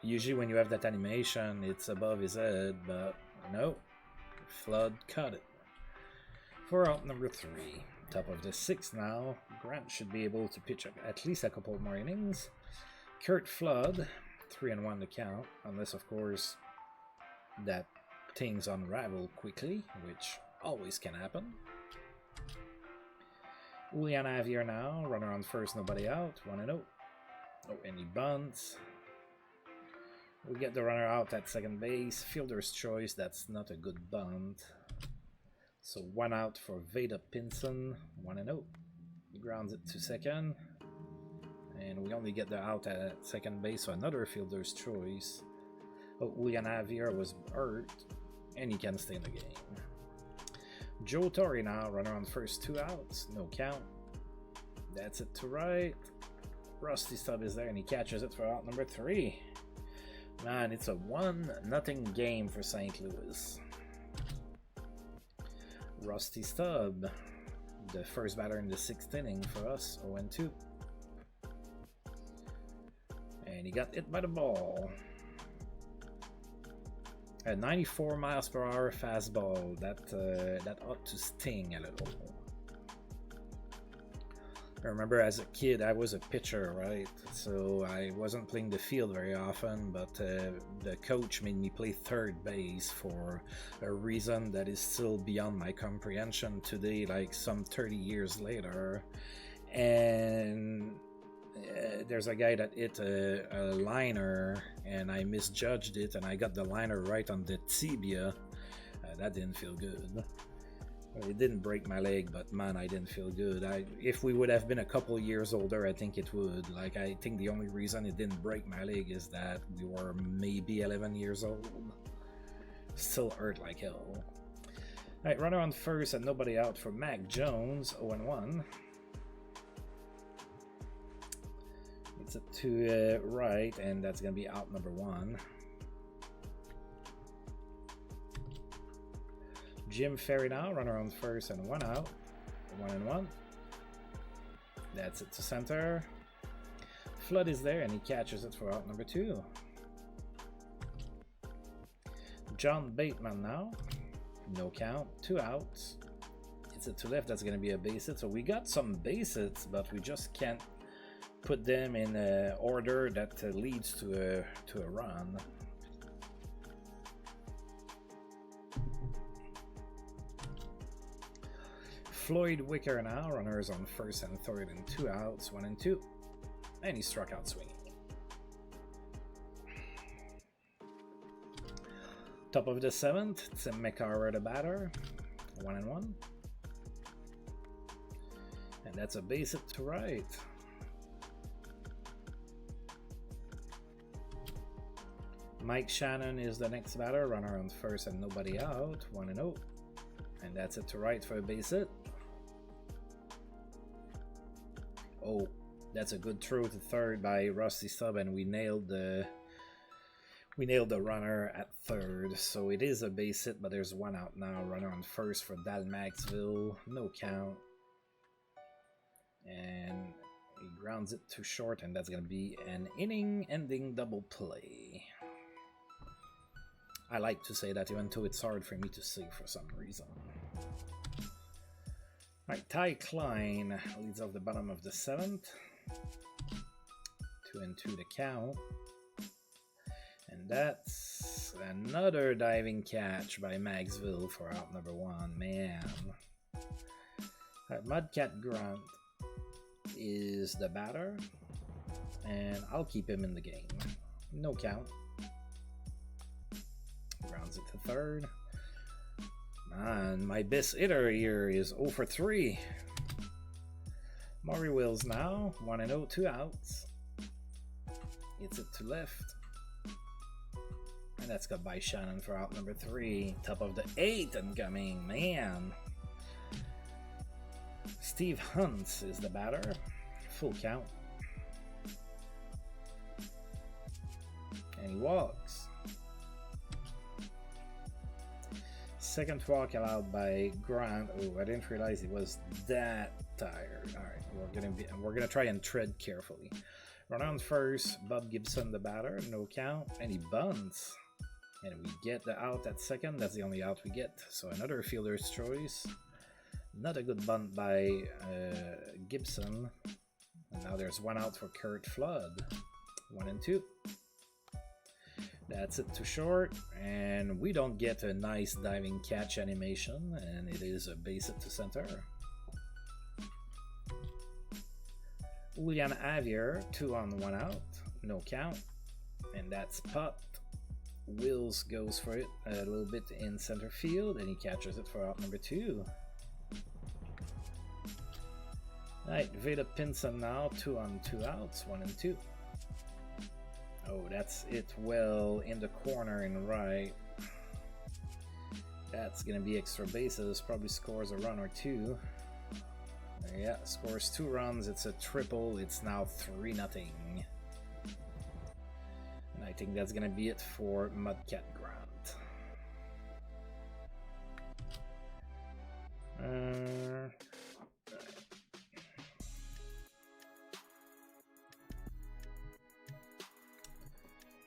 Usually when you have that animation, it's above his head, but no. Flood cut it. For out number 3. Top of the 6th now. Grant should be able to pitch at least a couple more innings. Kurt Flood, 3-1 to count, unless of course that things unravel quickly, which always can happen. Julian Javier now, runner on first, nobody out, 1-0. Oh, and he bunts. We get the runner out at second base. Fielder's choice, that's not a good bunt. So 1 out for Veda Pinson, 1-0. Grounds it to second. and we only get the out at second base, so another fielder's choice. Oh, Julian Javier was hurt, and he can stay in the game. Joe Torre now, runner on first, 2 outs, no count. That's it to right. Rusty Stubb is there, and he catches it for out number 3. Man, it's a 1-0 game for St. Louis. Rusty Stubb, the first batter in the 6th inning for us, 0-2. And he got hit by the ball. A 94 miles per hour fastball, that ought to sting a little. I remember as a kid I was a pitcher, right? So I wasn't playing the field very often, but the coach made me play third base for a reason that is still beyond my comprehension today, like some 30 years later. And there's a guy that hit a liner and I misjudged it and I got the liner right on the tibia. That didn't feel good. It didn't break my leg, but man, I didn't feel good. If we would have been a couple years older, I think it would. Like, I think the only reason it didn't break my leg is that we were maybe 11 years old. Still hurt like hell. Alright, runner on first and nobody out for Mac Jones, 0-1. It's a to right, and that's going to be out number 1. Jim Ferry now, runner on first and 1 out, 1-1. That's it to center. Flood is there and he catches it for out number 2. John Bateman now, no count, 2 outs. It's it to left, that's going to be a base hit. So we got some base hits, but we just can't put them in an order that leads to a run. Floyd Wicker now, runners on first and third and 2 outs, 1-2, and he struck out swinging. Top of the 7th, Tim McCarver the batter, 1-1, and that's a base hit to right. Mike Shannon is the next batter, runner on first and nobody out, 1-0, and that's it to right for a base hit. Oh, that's a good throw to third by Rusty Stubb, and we nailed the runner at third. So it is a base hit, but there's 1 out now. Runner on first for Dal Maxville, no count, and he grounds it to short, and that's going to be an inning-ending double play. I like to say that, even though it's hard for me to say for some reason. Alright, Ty Klein leads off the bottom of the 7th. 2-2 the count. And that's another diving catch by Maxville for out number 1. Man. Alright, Mudcat Grunt is the batter. And I'll keep him in the game. No count. Grounds it to third. Man, my best hitter here is 0 for 3. Maury Wills now, 1-0, 2 outs. Hits it to left. And that's got by Shannon for out number 3. Top of the 8th incoming, man. Steve Hunt is the batter. Full count. And he walks. Second walk allowed by Grant. Oh, I didn't realize he was that tired. All right, we're gonna try and tread carefully. Run on first, Bob Gibson the batter, no count, and he bunts, and we get the out at second. That's the only out we get. So another fielder's choice. Not a good bunt by Gibson. And now there's 1 out for Kurt Flood. 1-2. That's it to short, and we don't get a nice diving catch animation, and it is a base hit to center. Julian Javier, 2 on 1 out, no count, and that's popped. Wills goes for it a little bit in center field, and he catches it for out number 2. Right, Veda Pinson now, 2 on 2 outs, 1 and 2. Oh, that's it well in the corner and right. That's gonna be extra bases, probably scores a run or two. Yeah, scores 2 runs, it's a triple, it's now 3-0. And I think that's gonna be it for Mudcat Grant.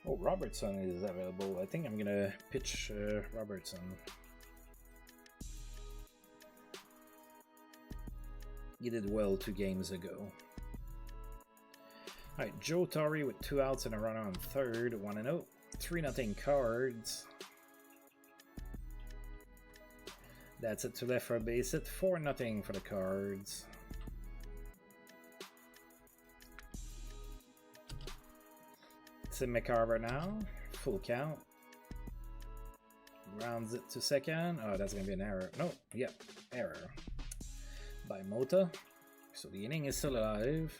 Oh, Robertson is available. I think I'm gonna pitch Robertson. He did well 2 games ago. Alright, Joe Torre with 2 outs and a runner on third, 1-0. 3-0 Cards. That's it to left for a base hit, 4-0 for the Cards. Tim McCarver now, full count. Rounds it to second. Oh, that's gonna be an error. No, yep, error by Mota. So the inning is still alive.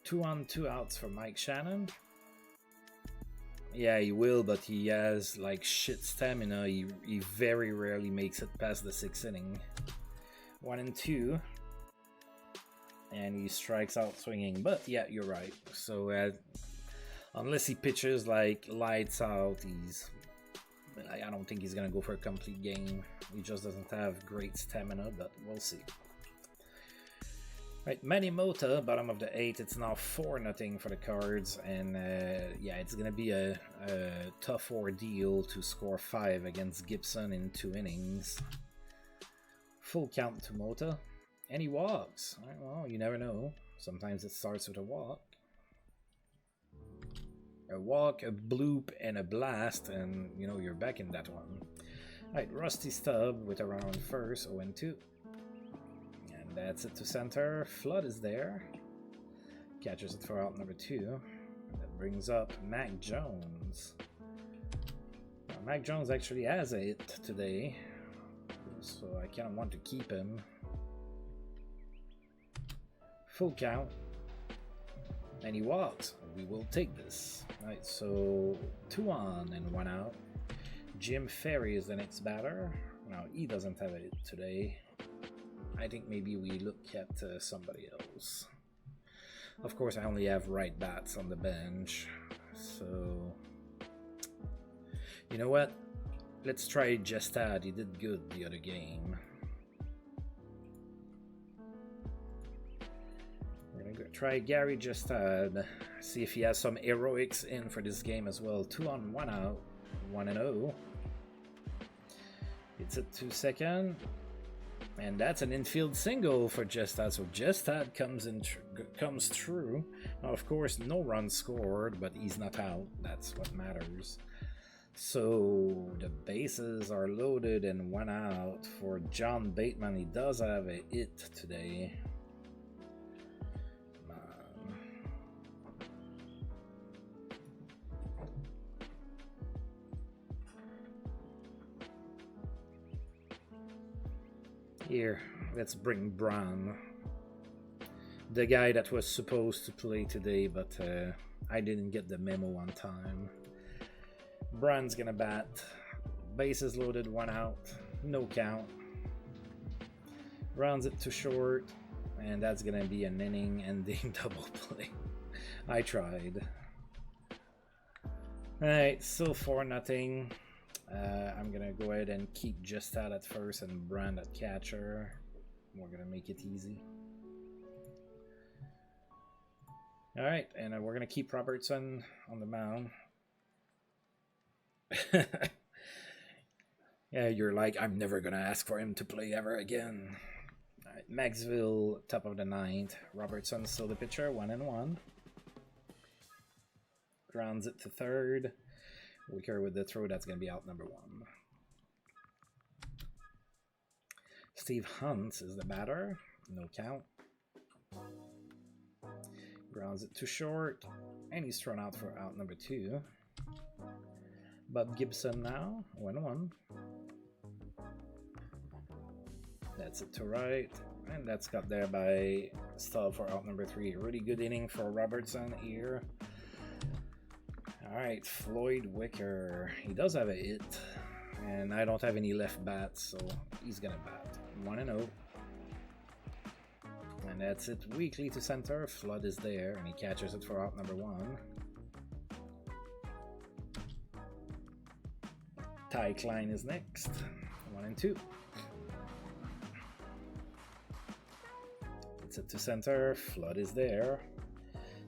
2 on 2 outs for Mike Shannon. Yeah, he will, but he has like shit stamina. He very rarely makes it past the 6th inning. 1 and 2. And he strikes out swinging. But yeah, you're right. So unless he pitches like lights out, I don't think he's gonna go for a complete game. He just doesn't have great stamina, but we'll see. Right, Manny Mota, bottom of the 8th. It's now 4-0 for the Cards, and yeah, it's gonna be a tough ordeal to score 5 against Gibson in 2 innings. Full count to Mota, and he walks. Right, well, you never know. Sometimes it starts with a walk. A walk, a bloop, and a blast, and you know you're back in that one. Alright, Rusty Stubb with a run on first, 0-2. And that's it to center. Flood is there. Catches it for out number 2. That brings up Mac Jones. Now, Mac Jones actually has a hit today, so I kind of want to keep him. Full count. And he walks. We will take this. Alright, so 2 on and 1 out. Jim Ferry is the next batter. Now, he doesn't have it today. I think maybe we look at somebody else. Of course, I only have right bats on the bench. So, you know what? Let's try Jestad. He did good the other game. Try Gary Jestad. See if he has some heroics in for this game as well. 2 on 1 out. 1-0. It's it to second. And that's an infield single for Jestad. So Jestad comes through. Now, of course, no runs scored, but he's not out. That's what matters. So the bases are loaded and 1 out for John Bateman. He does have a hit today. Here, let's bring Brown. The guy that was supposed to play today, but I didn't get the memo on time. Brown's gonna bat. Bases loaded, 1 out. No count. Rounds it to short. And that's gonna be an inning-ending double play. I tried. Alright, still 4-0. I'm gonna go ahead and keep Jestad at first and Brand at catcher. We're gonna make it easy. Alright, and we're gonna keep Robertson on the mound. Yeah, you're like, I'm never gonna ask for him to play ever again. Alright, Maxville, top of the 9th. Robertson still the pitcher, 1-1. Grounds it to third. Wicker with the throw, that's going to be out number 1. Steve Hunt is the batter. No count. Grounds it to short. And he's thrown out for out number 2. Bob Gibson now. 1-1. That's it to right. And that's got there by stall for out number 3. Really good inning for Robertson here. Alright, Floyd Wicker. He does have a hit. And I don't have any left bats, so he's gonna bat. 1-0. And that's it. Weekly to center. Flood is there, and he catches it for out number 1. Ty Klein is next. 1-2. It's it to center. Flood is there.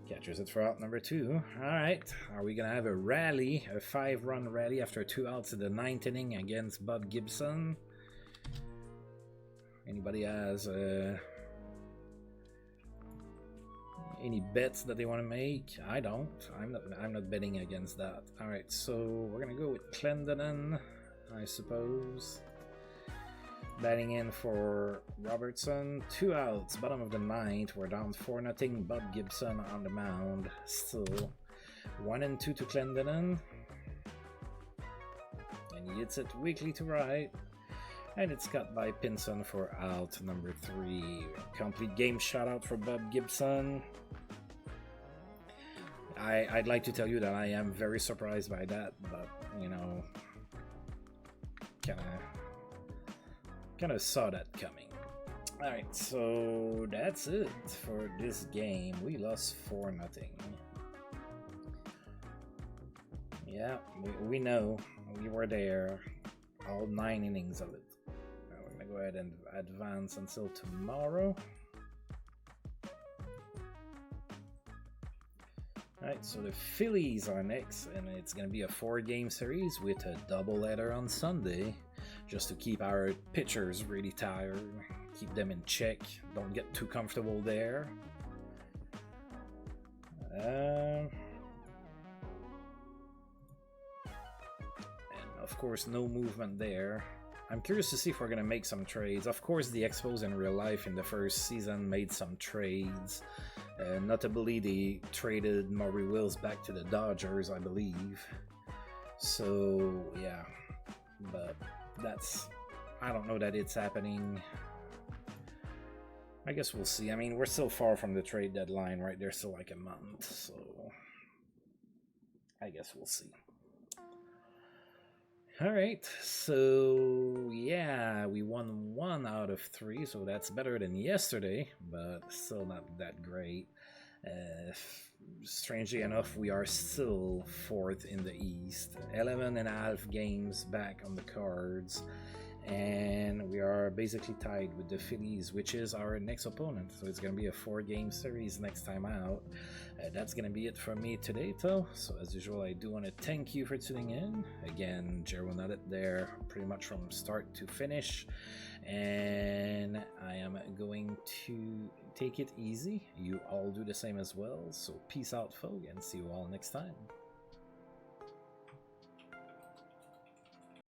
Catches it for out number 2. Alright. Are we going to have a rally? A 5-run rally after 2 outs in the 9th inning against Bob Gibson? Anybody has any bets that they want to make? I don't. I'm not betting against that. Alright, so we're going to go with Clendenin, I suppose. Batting in for Robertson. 2 outs, bottom of the 9th. We're down 4-0. Bob Gibson on the mound. Still 1-2 to Clendenin. And he hits it weakly to right. And it's cut by Pinson for out number 3. Complete game shutout for Bob Gibson. I'd like to tell you that I am very surprised by that, but you know, kind of saw that coming. Alright, so that's it for this game. We lost 4-0. Yeah, we know. We were there. All 9 innings of it. We're going to go ahead and advance until tomorrow. Alright, so the Phillies are next, and it's going to be a 4-game series with a doubleheader on Sunday, just to keep our pitchers really tired, keep them in check, don't get too comfortable there. And of course, no movement there. I'm curious to see if we're going to make some trades. Of course, the Expos in real life in the first season made some trades. Notably, they traded Maury Wills back to the Dodgers, I believe. So, yeah. But that's... I don't know that it's happening. I guess we'll see. I mean, we're still far from the trade deadline, right? There's still like a month, so... I guess we'll see. Alright, so yeah, we won 1 out of 3, so that's better than yesterday, but still not that great. Strangely enough, we are still 4th in the East, 11.5 games back on the cards, and we are basically tied with the Phillies, which is our next opponent. So it's going to be a 4-game series next time out. That's going to be it from me today, though. So as usual, I do want to thank you for tuning in. Again, Jerome Nutted there pretty much from start to finish. And I am going to take it easy. You all do the same as well. So peace out, folks, and see you all next time.